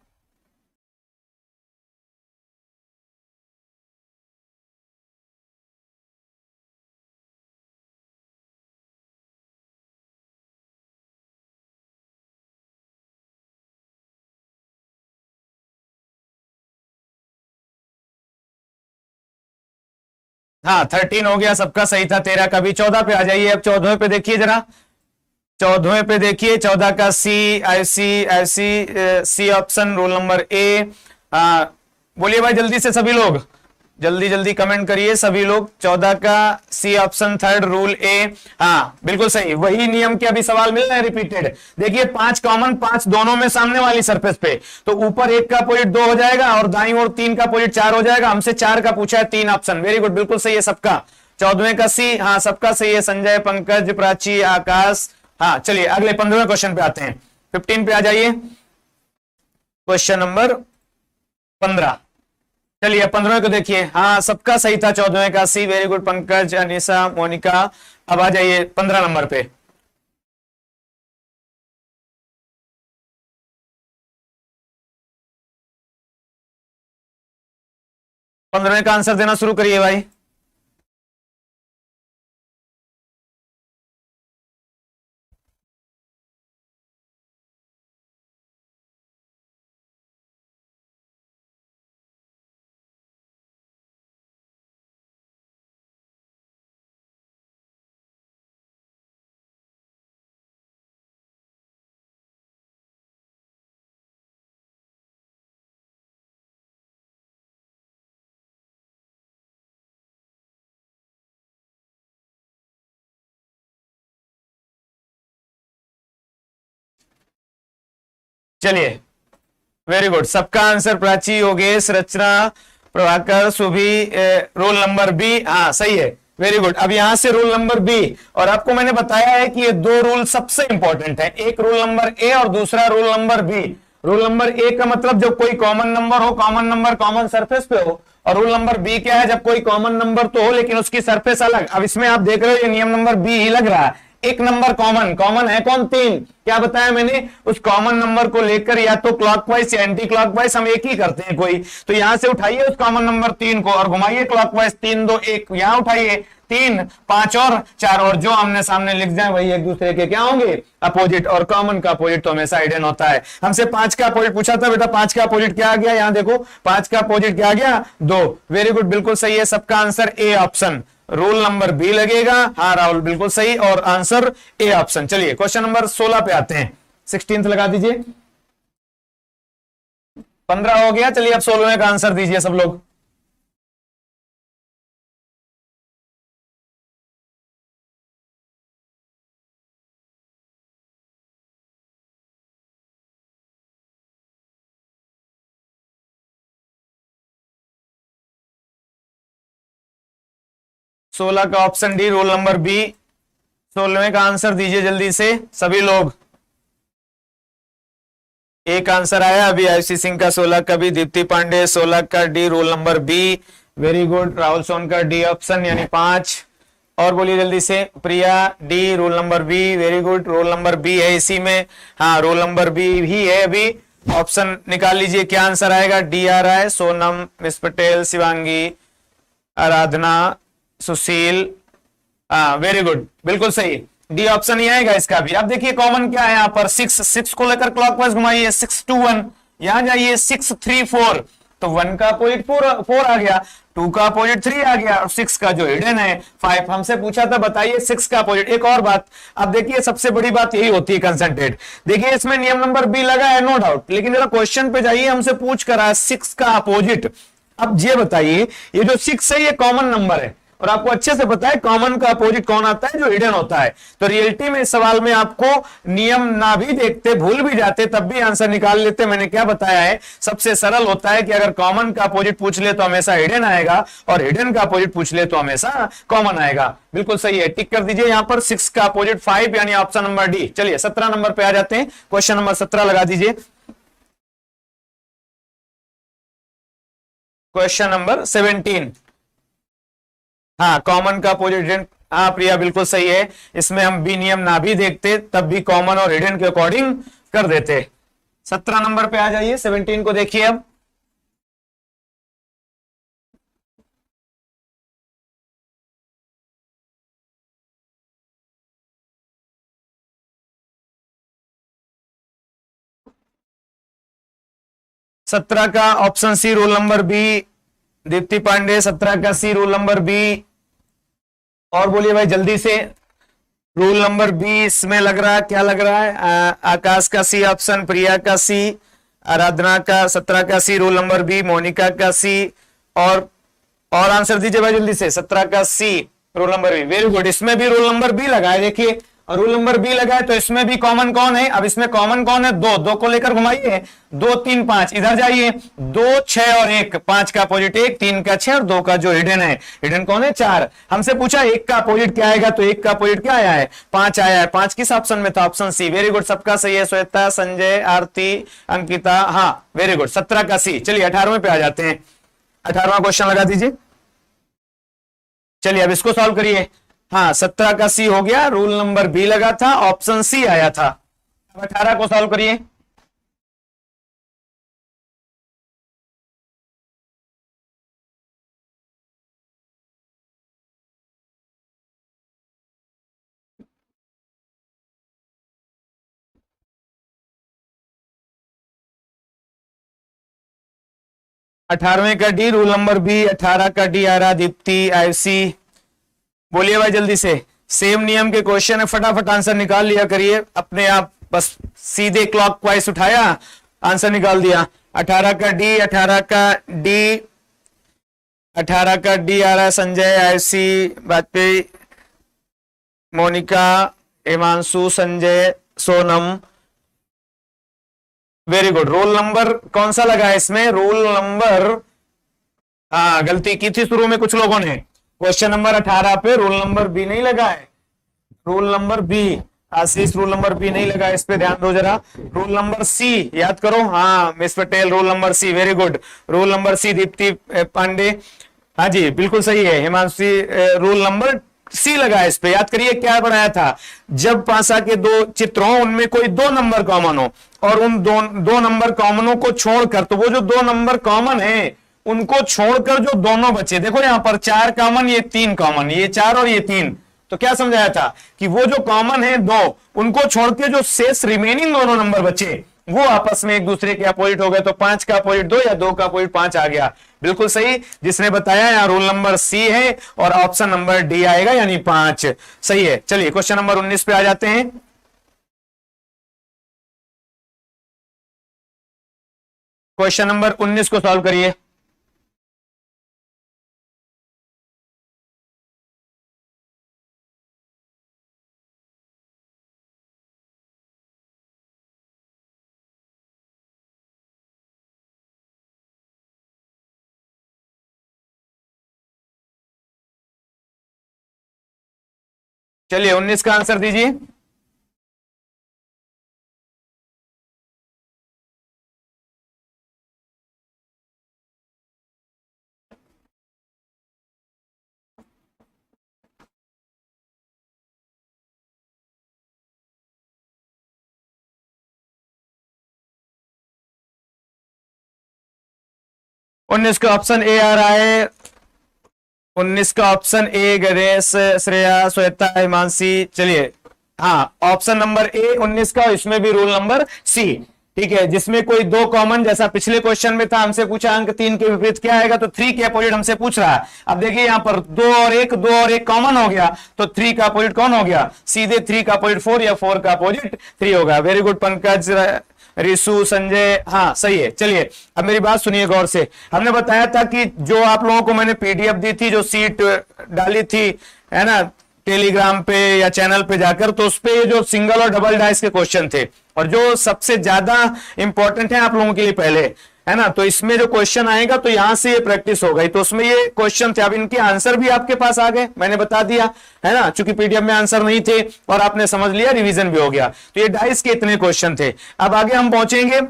हाँ 13 हो गया, सबका सही था, 13 का भी। 14 पे आ जाइए। अब 14वें पे देखिए जरा, 14वें पे देखिए, 14 का C, C option, roll number A. बोलिए भाई जल्दी से सभी लोग, जल्दी जल्दी कमेंट करिए सभी लोग। 14 का सी ऑप्शन, थर्ड रूल ए। हाँ बिल्कुल सही, वही नियम के अभी सवाल मिल रहे हैं रिपीटेड। देखिए 5 कॉमन, 5 दोनों में सामने वाली सरफेस पे, तो ऊपर 1 का अपोजिट 2 हो जाएगा, और दाईं ओर 3 का अपोजिट 4 हो जाएगा। हमसे 4 का पूछा है, 3 ऑप्शन। वेरी गुड, बिल्कुल सही है सबका। 14वें का सी, हाँ सबका सही है, संजय, पंकज, प्राची, आकाश। हाँ चलिए अगले 15वें क्वेश्चन पे आते हैं, 15 पे आ जाइए। क्वेश्चन नंबर 15, चलिए 15वें को देखिए। हाँ सबका सही था, 14वें का सी, वेरी गुड पंकज, अनिशा, मोनिका। अब आ जाइए 15 नंबर पे। पंद्रहवें का आंसर देना शुरू करिए भाई। चलिए वेरी गुड, सबका आंसर प्राची, योगेश, रचना, प्रभाकर, सुभी, रोल नंबर बी। हाँ सही है, वेरी गुड। अब यहां से रूल नंबर बी, और आपको मैंने बताया है कि ये दो रूल सबसे इंपॉर्टेंट है, एक रूल नंबर ए और दूसरा rule number B. Rule number A का मतलब जब कोई कॉमन नंबर हो, कॉमन नंबर कॉमन सरफेस पे हो, और रूल नंबर बी क्या है, जब कोई कॉमन नंबर तो हो लेकिन उसकी सरफेस अलग। अब इसमें आप देख रहे हो ये नियम नंबर बी ही लग रहा है, एक नंबर कॉमन, कॉमन है कौन, 3। क्या बताया मैंने, उस कॉमन नंबर को लेकर या तो क्लॉकवाइज या एंटी क्लॉकवाइज हम एक ही करते हैं कोई, तो यहां से उठाइए उस कॉमन नंबर 3 को और घुमाइए क्लॉकवाइज, 3 2 1, यहां उठाइए 3 5 और 4, और जो आमने सामने लिख जाए वही एक दूसरे के क्या होंगे, अपोजिट। और कॉमन का अपोजिट तो हमेशा हिडन होता है। हमसे 5 का अपोजिट पूछा था बेटा, 5 का अपोजिट क्या आ गया, यहां देखो 5 का अपोजिट क्या आ गया, 2। वेरी गुड, बिल्कुल सही है, सबका answer A option, rule number B लगेगा। हाँ राहुल बिल्कुल सही, और आंसर ए ऑप्शन। चलिए क्वेश्चन नंबर 16 पे आते हैं, 16th लगा दीजिए, 15 हो गया, चलिए अब 16वें का आंसर दीजिए सब लोग। सोलह का option D, roll number B. 16वें का आंसर दीजिए जल्दी से सभी लोग। एक आंसर आया अभी आयुषी सिंह का 16 का भी, दीप्ति पांडे 16 का D, roll number B. Very good, Rahul Sonkar D option यानी 5। और बोलिए जल्दी से, Priya D, roll number B. Very good, roll number B है इसी में, हाँ रोल नंबर बी ही है। अभी ऑप्शन निकाल लीजिए, क्या आंसर आएगा, डी आ रहा है, सोनम, मिस पटेल, शिवांगी, आराधना, सुशील, हाँ वेरी गुड, बिल्कुल सही, डी ऑप्शन ही आएगा इसका भी। अब देखिए कॉमन क्या है यहाँ पर, 6 को लेकर क्लॉकवाइज घुमाइए, 6 2 1, यहां जाइए 6 3 4, तो 1 का अपोजिट 4 आ गया, 2 का अपोजिट 3 आ गया, और 6 का जो हिडन है 5। हमसे पूछा था बताइए 6 का अपोजिट। एक और बात, अब देखिए सबसे बड़ी बात यही होती है कंसंट्रेट, देखिए इसमें नियम नंबर बी लगा है नो डाउट, लेकिन जरा क्वेश्चन पे जाइए, हमसे पूछ कर रहा है 6 का अपोजिट। अब ये बताइए, ये जो 6 है ये कॉमन नंबर है, और आपको अच्छे से पता है कॉमन का अपोजिट कौन आता है, जो हिडन होता है। तो रियलिटी में इस सवाल में आपको नियम ना भी देखते, भूल भी जाते, तब भी आंसर निकाल लेते। मैंने क्या बताया है, सबसे सरल होता है कि अगर कॉमन का अपोजिट पूछ ले तो हमेशा हिडन आएगा, और हिडन का अपोजिट पूछ ले तो हमेशा कॉमन आएगा। बिल्कुल सही है, टिक कर दीजिए यहां पर 6 का अपोजिट 5 यानी ऑप्शन नंबर डी। चलिए 17 नंबर पे आ जाते हैं, क्वेश्चन नंबर 17 लगा दीजिए, क्वेश्चन नंबर 17। हाँ कॉमन का अपोजिट हिडन, हाँ प्रिया बिल्कुल सही है, इसमें हम बी नियम ना भी देखते तब भी कॉमन और हिडन के अकॉर्डिंग कर देते। 17 नंबर पे आ जाइए, 17 को देखिए अब। सत्रह का option C, roll number B, Deepti Pandey 17 का सी, रोल नंबर बी। और बोलिए भाई जल्दी से, रूल नंबर 20 में लग रहा है, क्या लग रहा है, आकाश का सी ऑप्शन, प्रिया का सी, आराधना का 17 का C, roll number B, Monika का सी, और आंसर दीजिए भाई जल्दी से, 17 का C, roll number B. Very good, इसमें भी रूल नंबर बी लगा है, देखिए, और रूल नंबर बी लगा है तो इसमें भी कॉमन कौन है, अब इसमें कॉमन कौन है, 2 को लेकर घुमाइए, 2 3 5, इधर जाइए, 2 6 और 1, 5 का अपोजिट 1, 3 का 6 और 2 का जो हिडन है, हिडन कौन है, 4। हमसे पूछा 1 का अपोजिट क्या आएगा, तो 1 का अपोजिट क्या आया है, 5 आया है। 5 किस ऑप्शन में था, ऑप्शन सी। वेरी गुड, सबका सही है, श्वेता, संजय, आरती, अंकिता, हाँ वेरी गुड, 17 का सी। चलिए 18वें पे आ जाते हैं, 18वां क्वेश्चन लगा दीजिए। चलिए अब इसको सॉल्व करिए। हाँ 17 का सी हो गया, रूल नंबर बी लगा था, ऑप्शन सी आया था। अब 18 को सॉल्व करिए। अठारहवें का डी, रूल नंबर बी, 18 का डी आ रहा, दीप्ति, आयुषी, बोलिए भाई जल्दी से। सेम नियम के क्वेश्चन है, फटाफट आंसर निकाल लिया करिए अपने आप, बस सीधे क्लॉकवाइज उठाया, आंसर निकाल दिया। 18 का डी, 18 का डी, 18 का डी आ रहा है, Sanjay, Ayushi, Vajpayee, Monika, Himanshu, Sanjay, Sonam, very good. Roll number कौन सा लगा है इसमें, रोल नंबर, हाँ गलती की थी शुरू में कुछ लोगों ने, क्वेश्चन नंबर 18 पे रोल नंबर बी नहीं लगा है, रोल नंबर बी, आशीष रोल नंबर बी नहीं लगा, इस पे ध्यान दो जरा। रोल नंबर सी याद करो, हाँ miss Patel roll number C, very good. Roll number C Deepti Pandey, हाँ जी बिल्कुल सही है। हिमांशी रोल नंबर सी लगा है, इस पे याद करिए क्या बनाया था। जब पासा के दो चित्र हो उनमें कोई दो नंबर कॉमन हो और उन दो नंबर कॉमनों को छोड़कर, तो वो जो दो नंबर कॉमन है उनको छोड़कर जो दोनों बचे, देखो यहां पर 4 कॉमन, ये 3 कॉमन, ये 4 और ये 3, तो क्या समझाया था कि वो जो कॉमन है दो, उनको छोड़ के जो शेष रिमेनिंग दोनों नंबर बचे वो आपस में एक दूसरे के अपोजिट हो गए, तो 5 का अपोजिट 2 या 2 का अपोजिट 5 आ गया। बिल्कुल सही, जिसने बताया यहां रोल नंबर सी है और ऑप्शन नंबर डी आएगा यानी 5 सही है। चलिए क्वेश्चन नंबर 19 पे आ जाते हैं। क्वेश्चन नंबर 19 को सॉल्व करिए। चलिए 19 का आंसर दीजिए। उन्नीस का ऑप्शन ए आ रहा है, 19 का ऑप्शन ए, गणेश, श्रेया, श्वेता, हिमांशी। चलिए हाँ ऑप्शन नंबर ए 19 का, इसमें भी रूल नंबर सी, ठीक है, जिसमें कोई दो कॉमन, जैसा पिछले क्वेश्चन में था हमसे पूछा अंक 3 के विपरीत क्या आएगा, तो 3 के अपोजिट हमसे पूछ रहा है। अब देखिए यहां पर 2 और 1 कॉमन हो गया, तो 3 का अपोजिट कौन हो गया, सीधे 3 का अपोजिट 4 या 4 का अपोजिट 3 होगा। वेरी गुड पंकज, रिशु, संजय, हाँ सही है। चलिए अब मेरी बात सुनिए गौर से। हमने बताया था कि जो आप लोगों को मैंने पीडीएफ दी थी, जो सीट डाली थी है ना टेलीग्राम पे या चैनल पे जाकर, तो उस पे जो सिंगल और डबल डाइस के क्वेश्चन थे और जो सबसे ज्यादा इंपॉर्टेंट है आप लोगों के लिए पहले, है ना, तो इसमें जो क्वेश्चन आएगा तो यहां से ये प्रैक्टिस हो गई, तो उसमें ये क्वेश्चन थे। अब इनके आंसर भी आपके पास आ गए, मैंने बता दिया है ना, चूंकि पीडीएफ में आंसर नहीं थे और आपने समझ लिया, रिवीजन भी हो गया। तो ये डाइस के इतने क्वेश्चन थे। अब आगे हम पहुंचेंगे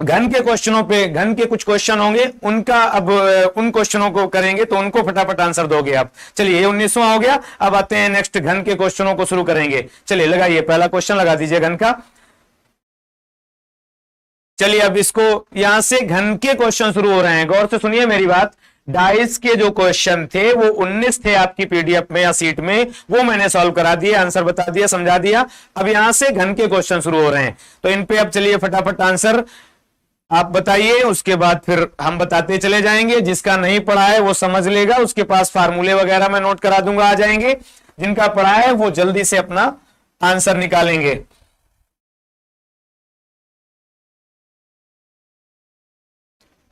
घन के क्वेश्चनों पे। घन के कुछ क्वेश्चन होंगे, उनका अब उन क्वेश्चनों को करेंगे तो उनको फटाफट आंसर दोगे आप। चलिए ये 19वां हो गया। अब आते हैं नेक्स्ट घन के क्वेश्चनों को शुरू करेंगे। चलिए लगाइए, पहला क्वेश्चन लगा दीजिए घन का। चलिए अब इसको, यहां से घन के क्वेश्चन शुरू हो रहे हैं, गौर से सुनिए मेरी बात। डाइस के जो क्वेश्चन थे वो 19 थे आपकी पीडीएफ में या सीट में, वो मैंने सॉल्व करा दिए, आंसर बता दिया, समझा दिया। अब यहां से घन के क्वेश्चन शुरू हो रहे हैं, तो इन पे अब चलिए फटाफट आंसर आप बताइए, उसके बाद फिर हम बताते चले जाएंगे। जिसका नहीं पढ़ा है वो समझ लेगा, उसके पास फार्मूले वगैरह मैं नोट करा दूंगा, आ जाएंगे। जिनका पढ़ा है वो जल्दी से अपना आंसर निकालेंगे।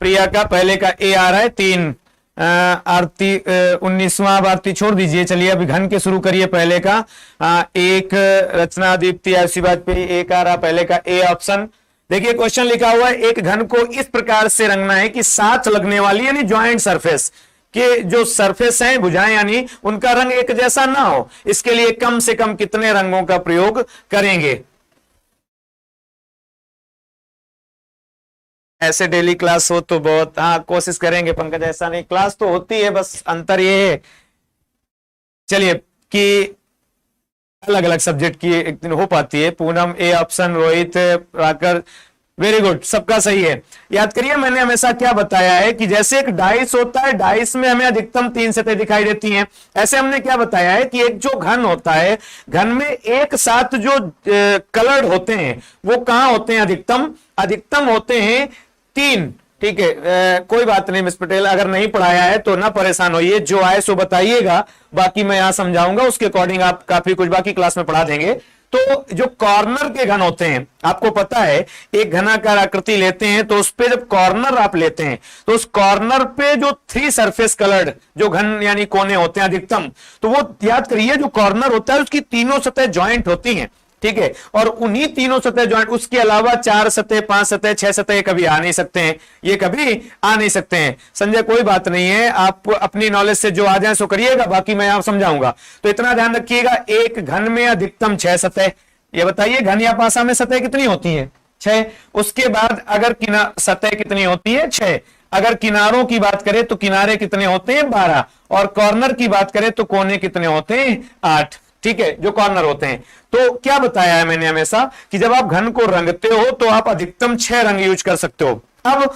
प्रिया का पहले का ए आ रहा है 3। आरती 19वां, आरती छोड़ दीजिए। चलिए अभी घन के शुरू करिए। पहले का 1, रचना, दीप्ति, ऐसी बात पे 1 आ रहा, पहले का ए ऑप्शन। देखिए क्वेश्चन लिखा हुआ है, एक घन को इस प्रकार से रंगना है कि साथ लगने वाली यानी ज्वाइंट सरफेस के जो सरफेस हैं, भुजाएं यानी, उनका रंग एक जैसा ना हो। इसके लिए कम से कम कितने रंगों का प्रयोग करेंगे। ऐसे डेली क्लास हो तो बहुत, हाँ कोशिश करेंगे पंकज, ऐसा नहीं, क्लास तो होती है, बस अंतर ये है चलिए कि अलग अलग सब्जेक्ट की एक दिन हो पाती है। पूनम ए ऑप्शन, रोहित, राकर, वेरी गुड, सबका सही है। याद करिए मैंने हमेशा क्या बताया है कि जैसे एक डाइस होता है, डाइस में हमें अधिकतम 3 सतह दिखाई देती हैं, ऐसे हमने क्या बताया है कि एक जो घन होता है, घन में एक साथ जो कलर्ड होते हैं वो कहां होते हैं, अधिकतम होते हैं 3। ठीक है, कोई बात नहीं मिस पटेल, अगर नहीं पढ़ाया है तो ना परेशान होइए, जो आए सो बताइएगा, बाकी मैं यहां समझाऊंगा, उसके अकॉर्डिंग आप काफी कुछ बाकी क्लास में पढ़ा देंगे। तो जो कॉर्नर के घन होते हैं, आपको पता है एक घनाकार आकृति लेते हैं, तो उस पे जब कॉर्नर आप लेते हैं तो उस कॉर्नर पे जो 3 सरफेस कलर्ड जो घन यानी कोने होते हैं अधिकतम, तो वो याद करिए जो कॉर्नर होता है उसकी तीनों सतह ज्वाइंट होती हैं। ठीक है, और उन्हीं तीनों सतह ज्वाइंट, उसके अलावा 4 सतह, 5 सतह, 6 सतह कभी आ नहीं सकते हैं, ये कभी आ नहीं सकते हैं। संजय कोई बात नहीं है, आप अपनी नॉलेज से जो आ जाए सो करिएगा, बाकी मैं आप समझाऊंगा। तो इतना ध्यान रखिएगा, एक घन में अधिकतम 6 सतह। ये बताइए घन या पासा में सतह कितनी होती है? 6। उसके बाद अगर सतह कितनी होती है? 6। अगर किनारों की बात करें तो किनारे कितने होते हैं? 12। और कॉर्नर की बात करें तो कोने कितने होते हैं? 8। ठीक है, जो कॉर्नर होते हैं। तो क्या बताया है मैंने हमेशा कि जब आप घन को रंगते हो तो आप अधिकतम 6 रंग यूज कर सकते हो। अब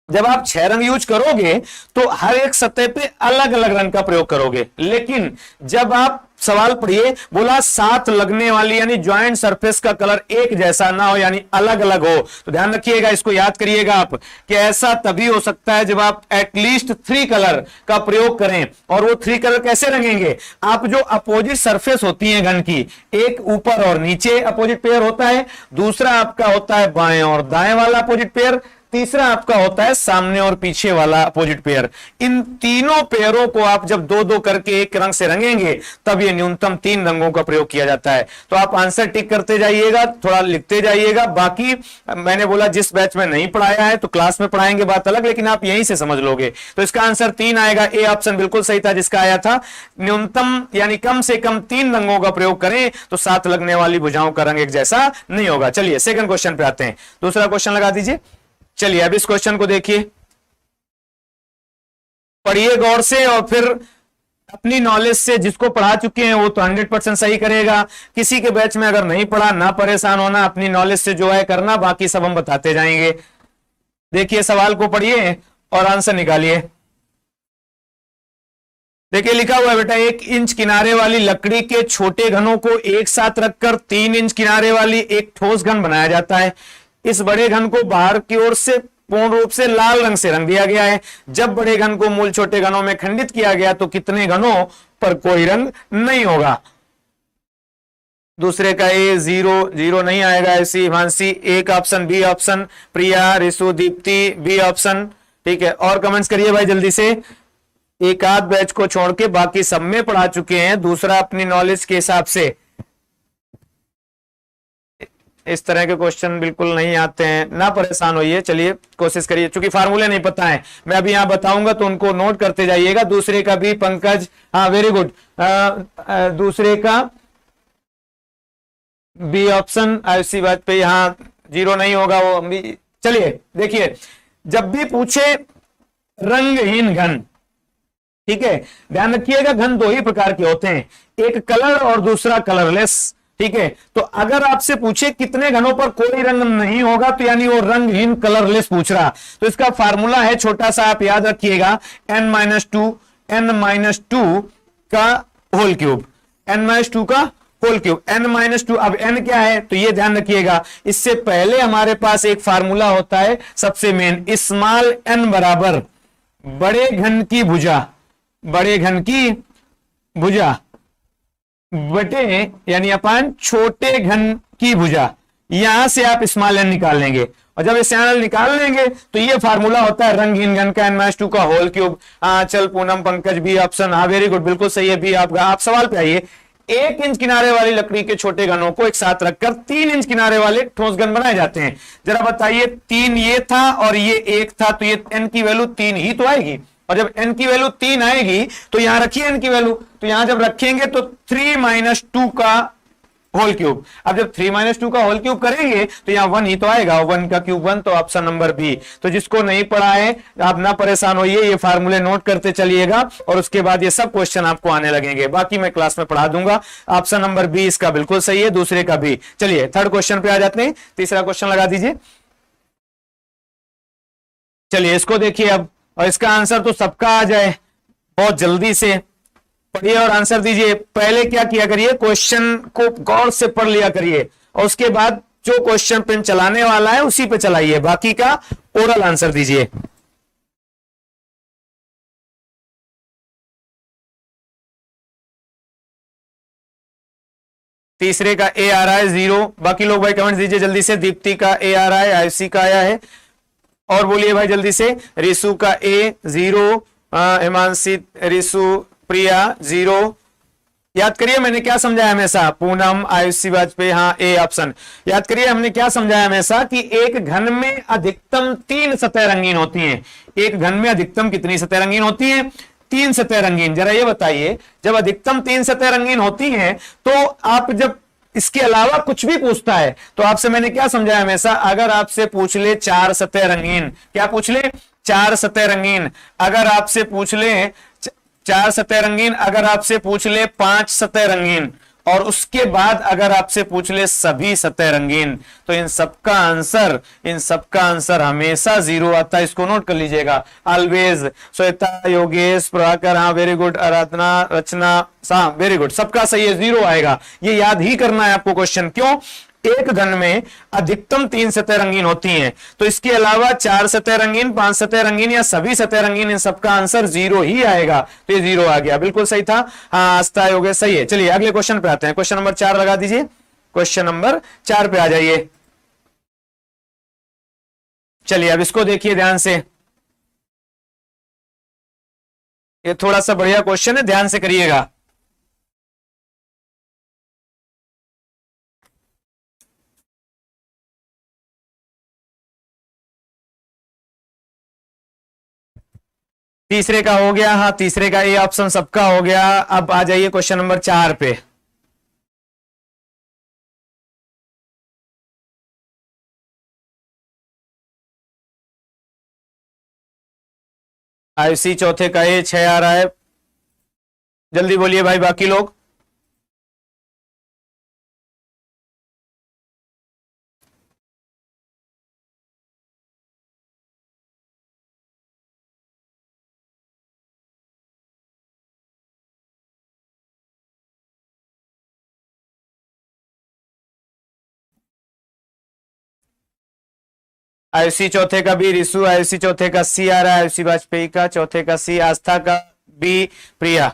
जब आप 6 रंग यूज करोगे तो हर एक सतह पे अलग अलग रंग का प्रयोग करोगे, लेकिन जब आप सवाल पढ़िए, बोला साथ लगने वाली यानी ज्वाइंट सरफेस का कलर एक जैसा ना हो, यानी अलग अलग हो। तो ध्यान रखिएगा, इसको याद करिएगा आप कि ऐसा तभी हो सकता है जब आप एटलीस्ट 3 कलर का प्रयोग करें। और वो 3 कलर कैसे रंगेंगे? आप जो अपोजिट सरफेस होती है घन की, एक ऊपर और नीचे अपोजिट पेयर होता है, दूसरा आपका होता है बाएं और दाएं वाला अपोजिट पेयर, तीसरा आपका होता है सामने और पीछे वाला अपोजिट पेयर। इन तीनों पेयरों को आप जब 2-2 करके एक रंग से रंगेंगे तब ये न्यूनतम 3 रंगों का प्रयोग किया जाता है। तो आप आंसर टिक करते जाइएगा, थोड़ा लिखते जाइएगा। बाकी मैंने बोला जिस बैच में नहीं पढ़ाया है तो क्लास में पढ़ाएंगे, बात अलग, लेकिन आप यहीं से समझ लोगे। तो इसका आंसर 3 आएगा। ए ऑप्शन बिल्कुल सही था जिसका आया था न्यूनतम यानी कम से कम 3 रंगों का प्रयोग करें तो साथ लगने वाली भुजाओं का रंग एक जैसा नहीं होगा। चलिए सेकंड क्वेश्चन पे आते हैं। दूसरा क्वेश्चन लगा दीजिए। चलिए अब इस क्वेश्चन को देखिए, पढ़िए गौर से और फिर अपनी नॉलेज से, जिसको पढ़ा चुके हैं वो तो 100% सही करेगा। किसी के बैच में अगर नहीं पढ़ा, ना परेशान होना, अपनी नॉलेज से जो है करना, बाकी सब हम बताते जाएंगे। देखिए सवाल को पढ़िए और आंसर निकालिए। देखिए लिखा हुआ है बेटा, 1 इंच किनारे वाली लकड़ी के छोटे घनों को एक साथ रखकर 3 इंच किनारे वाली एक ठोस घन बनाया जाता है। इस बड़े घन को बाहर की ओर से पूर्ण रूप से लाल रंग से रंग दिया गया है। जब बड़े घन को मूल छोटे घनों में खंडित किया गया तो कितने घनों पर कोई रंग नहीं होगा? दूसरे का ए 0 नहीं आएगा, ऐसी हिमांशी। एक ऑप्शन बी ऑप्शन, प्रिया, रिसु, दीप्ति बी ऑप्शन। ठीक है, और कमेंट्स करिए भाई जल्दी से। एक आध बैच को छोड़ के बाकी सब में पढ़ा चुके हैं। दूसरा अपनी नॉलेज के हिसाब से इस तरह के क्वेश्चन बिल्कुल नहीं आते हैं, ना परेशान होइए, चलिए कोशिश करिए। क्योंकि फार्मूले नहीं पता है, मैं अभी यहां बताऊंगा तो उनको नोट करते जाइएगा। दूसरे का भी पंकज, हाँ वेरी गुड। दूसरे का बी ऑप्शन, ऐसी बात पे यहाँ 0 नहीं होगा वो भी। चलिए देखिए, जब भी पूछे रंगहीन घन, ठीक है, ध्यान रखिएगा घन 2 ही प्रकार के होते हैं, एक कलर और दूसरा कलरलेस। ठीक है, तो अगर आपसे पूछे कितने घनों पर कोई रंग नहीं होगा तो यानी वो रंगहीन कलरलेस पूछ रहा। तो इसका फार्मूला है छोटा सा, आप याद रखिएगा, n-2 का होल क्यूब, n-2 का होल क्यूब, n-2। अब n क्या है तो ये ध्यान रखिएगा, इससे पहले हमारे पास एक फार्मूला होता है सबसे मेन, स्मॉल n बराबर बड़े घन की भुजा, बड़े घन की भुजा बटे यानी अपन छोटे घन की भुजा। यहां से आप स्मॉल n निकाल लेंगे, और जब स्मॉल निकाल लेंगे तो ये फार्मूला होता है रंगहीन घन का n-2 का होल क्यूब। चल पूनम, पंकज बी ऑप्शन, हाँ वेरी गुड, बिल्कुल सही है बी आपका। आप सवाल पे आइए। 1 इंच किनारे वाली लकड़ी के छोटे घनों को एक साथ रखकर 3 इंच किनारे वाले ठोस घन बनाए जाते हैं। जरा बताइए, 3 ये था और ये 1 था, तो ये n की वैल्यू 3 ही तो आएगी। और जब n की वैल्यू 3 आएगी तो यहां रखिए n की वैल्यू, तो यहां जब रखेंगे तो 3-2 का होल क्यूब। अब जब 3-2 का होल क्यूब करेंगे तो यहां 1 ही तो आएगा, 1 का क्यूब 1, तो ऑप्शन नंबर बी। तो जिसको नहीं पढ़ा है आप ना परेशान होइए, ये फार्मूले नोट करते चलिएगा और उसके बाद ये सब क्वेश्चन आपको आने लगेंगे। बाकी मैं क्लास में पढ़ा दूंगा। ऑप्शन नंबर बी इसका बिल्कुल सही है, दूसरे का भी। चलिए थर्ड क्वेश्चन पे आ जाते हैं। तीसरा क्वेश्चन लगा दीजिए। चलिए इसको देखिए अब, और इसका आंसर तो सबका आ जाए बहुत जल्दी से। पढ़िए और आंसर दीजिए। पहले क्या किया करिए, क्वेश्चन को गौर से पढ़ लिया करिए और उसके बाद जो क्वेश्चन पेन चलाने वाला है उसी पे चलाइए, बाकी का ओरल आंसर दीजिए। तीसरे का ए आ रहा है 0, बाकी लोग भाई कमेंट दीजिए जल्दी से। दीप्ति का ए आ रहा है, आयुषी का आया है, और बोलिए भाई जल्दी से। रिसु का ए 0, हिमांशी, रिसु, प्रिया 0, याद करिए मैंने क्या समझाया हमेशा, पूनम, आयुषी वाजपेयी, हाँ ए ऑप्शन। याद करिए हमने क्या समझाया हमेशा कि एक घन में अधिकतम 3 सतह रंगीन होती हैं। एक घन में अधिकतम कितनी सतह रंगीन होती हैं? 3 सतह रंगीन। जरा ये बताइए, जब अधिकतम 3 सतह रंगीन होती हैं तो आप जब इसके अलावा कुछ भी पूछता है तो आपसे मैंने क्या समझाया हमेशा, अगर आपसे पूछ ले 4 सतह रंगीन, क्या पूछ ले? 4 सतह रंगीन। अगर आपसे पूछ ले 4 सतह रंगीन, अगर आपसे पूछ ले 5 सतह रंगीन, और उसके बाद अगर आपसे पूछ ले सभी सतह रंगीन, तो इन सबका आंसर हमेशा 0 आता है। इसको नोट कर लीजिएगा ऑलवेज। श्वेता, योगेश, प्रभाकर, हाँ वेरी गुड, आराधना, रचना, हाँ वेरी गुड, सबका सही है, 0 आएगा। ये याद ही करना है आपको क्वेश्चन। क्यों? एक घन में अधिकतम 3 सतह रंगीन होती हैं, तो इसके अलावा 4 सतह रंगीन, 5 सतह रंगीन या सभी सतह रंगीन, इन सबका आंसर 0 ही आएगा। तो ये 0 आ गया, बिल्कुल सही था। हाँ आस्था, योगेश, सही है। चलिए अगले क्वेश्चन पे आते हैं। क्वेश्चन नंबर 4 लगा दीजिए। क्वेश्चन नंबर 4 पे आ जाइए। चलिए अब इसको देखिए ध्यान से, ये थोड़ा सा बढ़िया क्वेश्चन है, ध्यान से करिएगा। तीसरे का हो गया, हाँ तीसरे का ये ऑप्शन सबका हो गया। अब आ जाइए क्वेश्चन नंबर 4 पे। आयुषी चौथे का ये 6 आ रहा है, जल्दी बोलिए भाई बाकी लोग। आयुषी चौथे का बी, रिसु, आयुषी चौथे का सी आ रहा है, आयुषी वाजपेयी का चौथे का सी, आस्था का बी, प्रिया।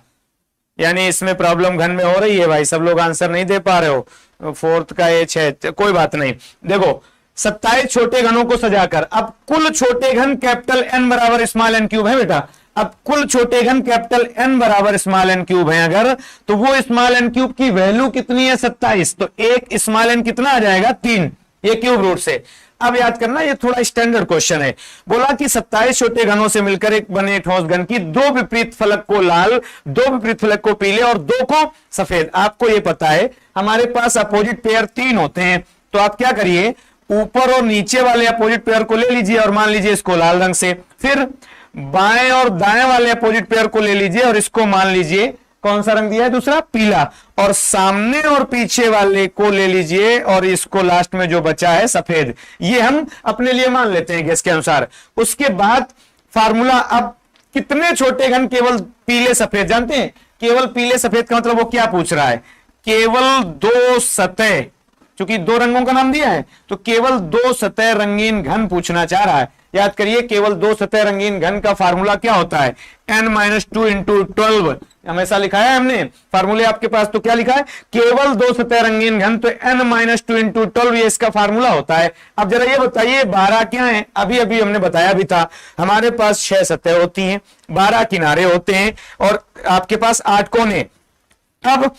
यानी इसमें प्रॉब्लम घन में हो रही है भाई, सब लोग आंसर नहीं दे पा रहे हो। फोर्थ का ये 6, कोई बात नहीं। देखो 27 छोटे घनों को सजाकर अब कुल छोटे घन कैपिटल एन बराबर स्मॉल एन क्यूब है बेटा। अब कुल छोटे घन कैपिटल एन बराबर स्मॉल एन क्यूब है अगर, तो वो स्मॉल एन क्यूब की वैल्यू कितनी है? 27। तो एक स्मॉल एन कितना आ जाएगा? 3, ये क्यूब रूट से। अब याद करना ये थोड़ा स्टैंडर्ड क्वेश्चन है। बोला कि 27 छोटे घनों से मिलकर एक बने ठोस घन की 2 विपरीत फलक को लाल, 2 विपरीत फलक को पीले और 2 को सफेद। आपको ये पता है हमारे पास अपोजिट पेयर 3 होते हैं, तो आप क्या करिए, ऊपर और नीचे वाले अपोजिट पेयर को ले लीजिए और मान लीजिए इसको लाल रंग से, फिर बाएं और दाएं वाले अपोजिट पेयर को ले लीजिए और इसको मान लीजिए कौन सा रंग दिया है? दूसरा, पीला। और सामने और पीछे वाले को ले लीजिए और इसको लास्ट में जो बचा है सफेद। ये हम अपने लिए मान लेते हैं गेस के अनुसार। उसके बाद फार्मूला, अब कितने छोटे घन केवल पीले सफेद जानते हैं? केवल पीले सफेद का मतलब वो क्या पूछ रहा है? केवल 2 सतह, क्योंकि 2 रंगों का नाम दिया है तो केवल 2 सतह रंगीन घन पूछना चाह रहा है। याद करिए केवल 2 सतह रंगीन घन का फार्मूला क्या होता है? n-2 इंटू 12 हमेशा लिखा है हमने फार्मूले आपके पास, तो क्या लिखा है? केवल 2 सतह रंगीन घन, तो n-2 इंटू 12 ये इसका फार्मूला होता है। अब जरा ये बताइए 12 क्या है? अभी अभी हमने बताया भी था, हमारे पास 6 सतह होती हैं, 12 किनारे होते हैं और आपके पास 8 कोने। अब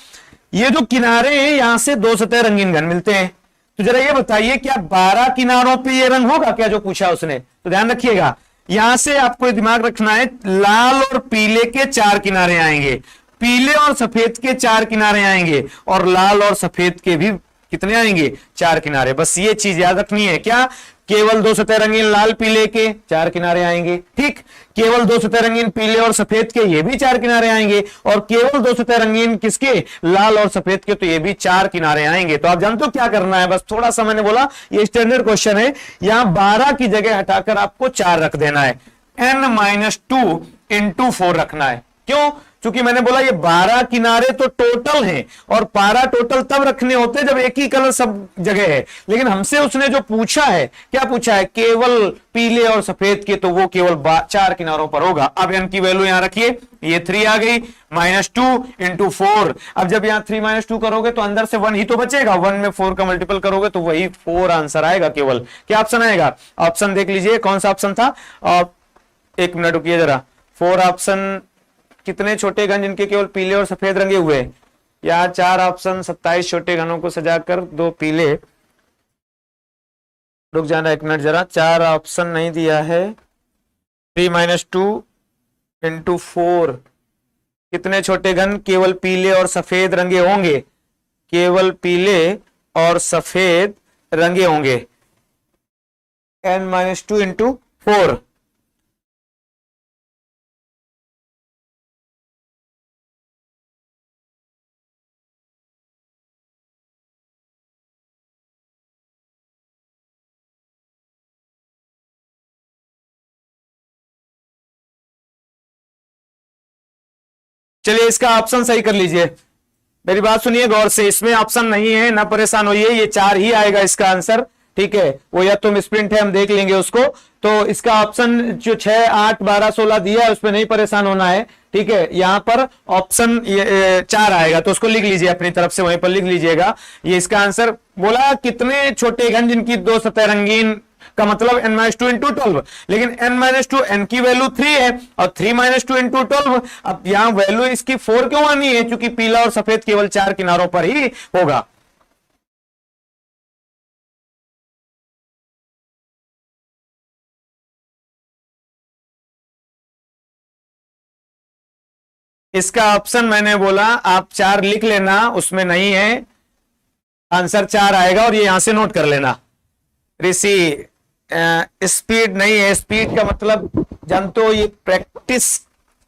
ये जो किनारे हैं यहां से 2 सतह रंगीन घन मिलते हैं, तो जरा ये बताइए क्या 12 किनारों पे ये रंग होगा क्या जो पूछा उसने? तो ध्यान रखिएगा, यहां से आपको दिमाग रखना है, लाल और पीले के 4 किनारे आएंगे, पीले और सफेद के 4 किनारे आएंगे और लाल और सफेद के भी कितने आएंगे? 4 किनारे। बस ये चीज याद रखनी है, क्या? केवल 2 सतह रंगीन लाल पीले के 4 किनारे आएंगे, ठीक। केवल 2 सतह रंगीन पीले और सफेद के ये भी 4 किनारे आएंगे और केवल 2 सतह रंगीन किसके? लाल और सफेद के, तो ये भी 4 किनारे आएंगे। तो आप जानते हो क्या करना है? बस थोड़ा सा मैंने बोला ये स्टैंडर्ड क्वेश्चन है, यहां 12 की जगह हटाकर आपको 4 रख देना है, n-2 इंटू 4 रखना है। क्यों? क्योंकि मैंने बोला ये 12 किनारे तो टोटल हैं और 12 टोटल तब रखने होते जब एक ही कलर सब जगह है, लेकिन हमसे उसने जो पूछा है, क्या पूछा है? केवल पीले और सफेद के, तो वो केवल 4 किनारों पर होगा। अब n की वैल्यू यहां रखिए, ये 3 आ गई, -2 इंटू 4। अब जब यहां 3 - 2 करोगे तो अंदर से 1 ही तो बचेगा, 1 में 4 का मल्टीपल करोगे तो वही 4 आंसर आएगा केवल। क्या ऑप्शन आएगा? ऑप्शन देख लीजिए कौन सा ऑप्शन था, और 1 मिनट रुकिए जरा। 4 ऑप्शन, कितने छोटे घन जिनके केवल पीले और सफेद रंगे हुए? यहाँ 4 ऑप्शन 27 छोटे घनों को सजाकर 2 पीले, रुक जाना 1 मिनट जरा, 4 ऑप्शन नहीं दिया है। 3 - 2 × 4, कितने छोटे घन केवल पीले और सफेद रंगे होंगे? केवल पीले और सफेद रंगे होंगे। n - 2 × 4, चलिए इसका ऑप्शन सही कर लीजिए। मेरी बात सुनिए गौर से, इसमें ऑप्शन नहीं है, ना परेशान होइए, ये 4 ही आएगा इसका आंसर, ठीक है। वो या तो मिसप्रिंट है, हम देख लेंगे उसको। तो इसका ऑप्शन जो 6, 8, 12, 16 दिया है उसमें नहीं परेशान होना है, ठीक है। यहां पर ऑप्शन 4 आएगा, तो उसको लिख लीजिए अपनी तरफ से, वहीं पर लिख लीजिएगा। ये इसका आंसर बोला कितने छोटे घन जिनकी 2 सतह रंगीन, का मतलब n - 2 × 12, लेकिन n - 2 n की वैल्यू 3 है और 3 - 2 × 12, अब यहां वैल्यू इसकी 4 क्यों आनी है? क्योंकि पीला और सफेद केवल 4 किनारों पर ही होगा। इसका ऑप्शन मैंने बोला आप 4 लिख लेना, उसमें नहीं है, आंसर 4 आएगा और ये यहां से नोट कर लेना। ऋषि स्पीड नहीं है, स्पीड का मतलब जानते हो, ये प्रैक्टिस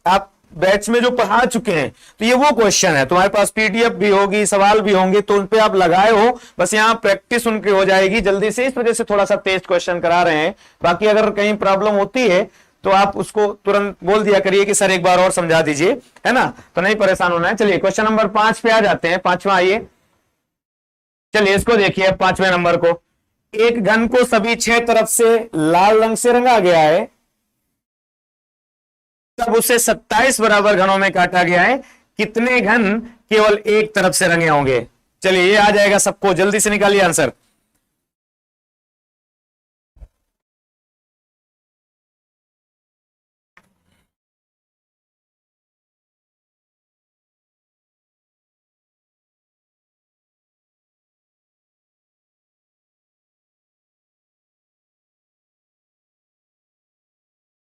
आप बैच में जो पढ़ा चुके हैं, तो ये वो क्वेश्चन है, तुम्हारे पास पीडीएफ भी होगी, सवाल भी होंगे, तो उन पे आप लगाए हो, बस यहाँ प्रैक्टिस उनकी हो जाएगी जल्दी से, इस वजह से थोड़ा सा तेज क्वेश्चन करा रहे हैं। बाकी अगर कहीं प्रॉब्लम होती है तो आप उसको तुरंत बोल दिया करिए कि सर एक बार और समझा दीजिए, है ना, तो नहीं परेशान होना है। चलिए क्वेश्चन नंबर 5 पे आ जाते हैं, 5वां आइए। चलिए इसको देखिए, 5वें नंबर को, एक घन को सभी 6 तरफ से लाल रंग से रंगा गया है, तब उसे 27 बराबर घनों में काटा गया है, कितने घन केवल एक तरफ से रंगे होंगे? चलिए ये आ जाएगा सबको, जल्दी से निकालिए आंसर।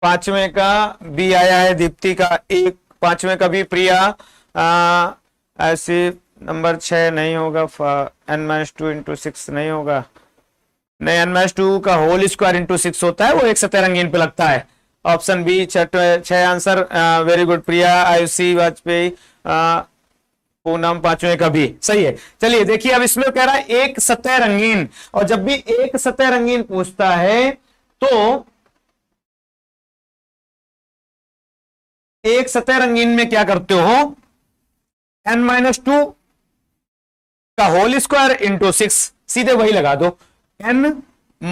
पांचवें का बी आया है, दीप्ति का 1, 5वें का भी प्रिया, ऐसे नंबर 6 नहीं होगा, n - 2 × 6 नहीं होगा, नहीं, n - 2 का होल स्क्वायर × 6 होता है, वो एक सतह रंगीन पे लगता है। Option B 6 answer, very good Priya, Ayushi Vajpayee, Poonam 5वें का भी सही है। चलिए देखिए, अब इसमें कह रहा है एक सतह रंगीन, और जब भी एक सतह रंगीन पूछता है तो एक सतह रंगीन में क्या करते हो, n - 2 का होल स्क्वायर × 6, सीधे वही लगा दो, n -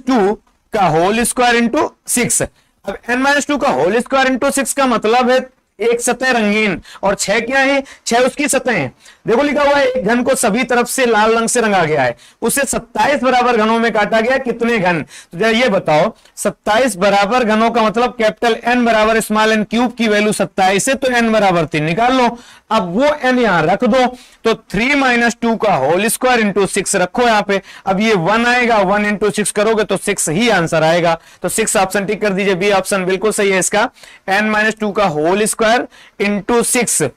2 का होल स्क्वायर × 6। अब n - 2 का होल स्क्वायर × 6 का मतलब है एक सतह रंगीन, और 6 क्या है, 6 उसकी सतह है। देखो लिखा हुआ है एक घन को सभी तरफ से लाल रंग से रंगा गया है, उसे 27 बराबर घनों में काटा गया, कितने घन? तो जरा ये बताओ, 27 बराबर घनों का मतलब कैपिटल N बराबर स्मॉल n क्यूब की वैल्यू 27 है, तो n बराबर 3 निकाल लो। अब वो n यहां रख दो, तो 3 - 2 का होल स्क्वायर × 6 रखो यहां पे। अब ये 1 आएगा, 1 × 6 करोगे तो 6 ही आंसर आएगा, तो 6 ऑप्शन टिक कर दीजिए, बी ऑप्शन बिल्कुल सही है इसका, n - 2 का होल स्क्वायर × 6,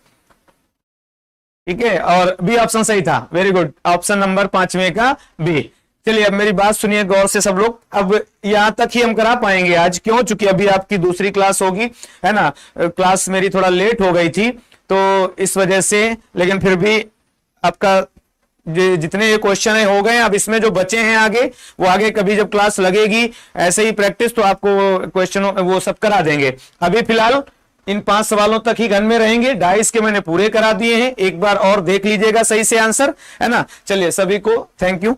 ठीक है, और बी ऑप्शन सही था, वेरी गुड, ऑप्शन नंबर 5वें का बी। चलिए अब मेरी बात सुनिए गौर से सब लोग, अब यहां तक ही हम करा पाएंगे आज, क्यों? चूंकि अभी आपकी दूसरी क्लास होगी, है ना, क्लास मेरी थोड़ा लेट हो गई थी तो इस वजह से, लेकिन फिर भी आपका जितने ये क्वेश्चन है हो गए। अब इसमें जो बचे हैं आगे, वो आगे कभी जब क्लास लगेगी ऐसे ही प्रैक्टिस, तो आपको क्वेश्चन वो सब करा देंगे। अभी फिलहाल इन 5 सवालों तक ही घन में रहेंगे, 2.5 के मैंने पूरे करा दिए हैं, एक बार और देख लीजिएगा सही से आंसर, है ना। चलिए सभी को थैंक यू।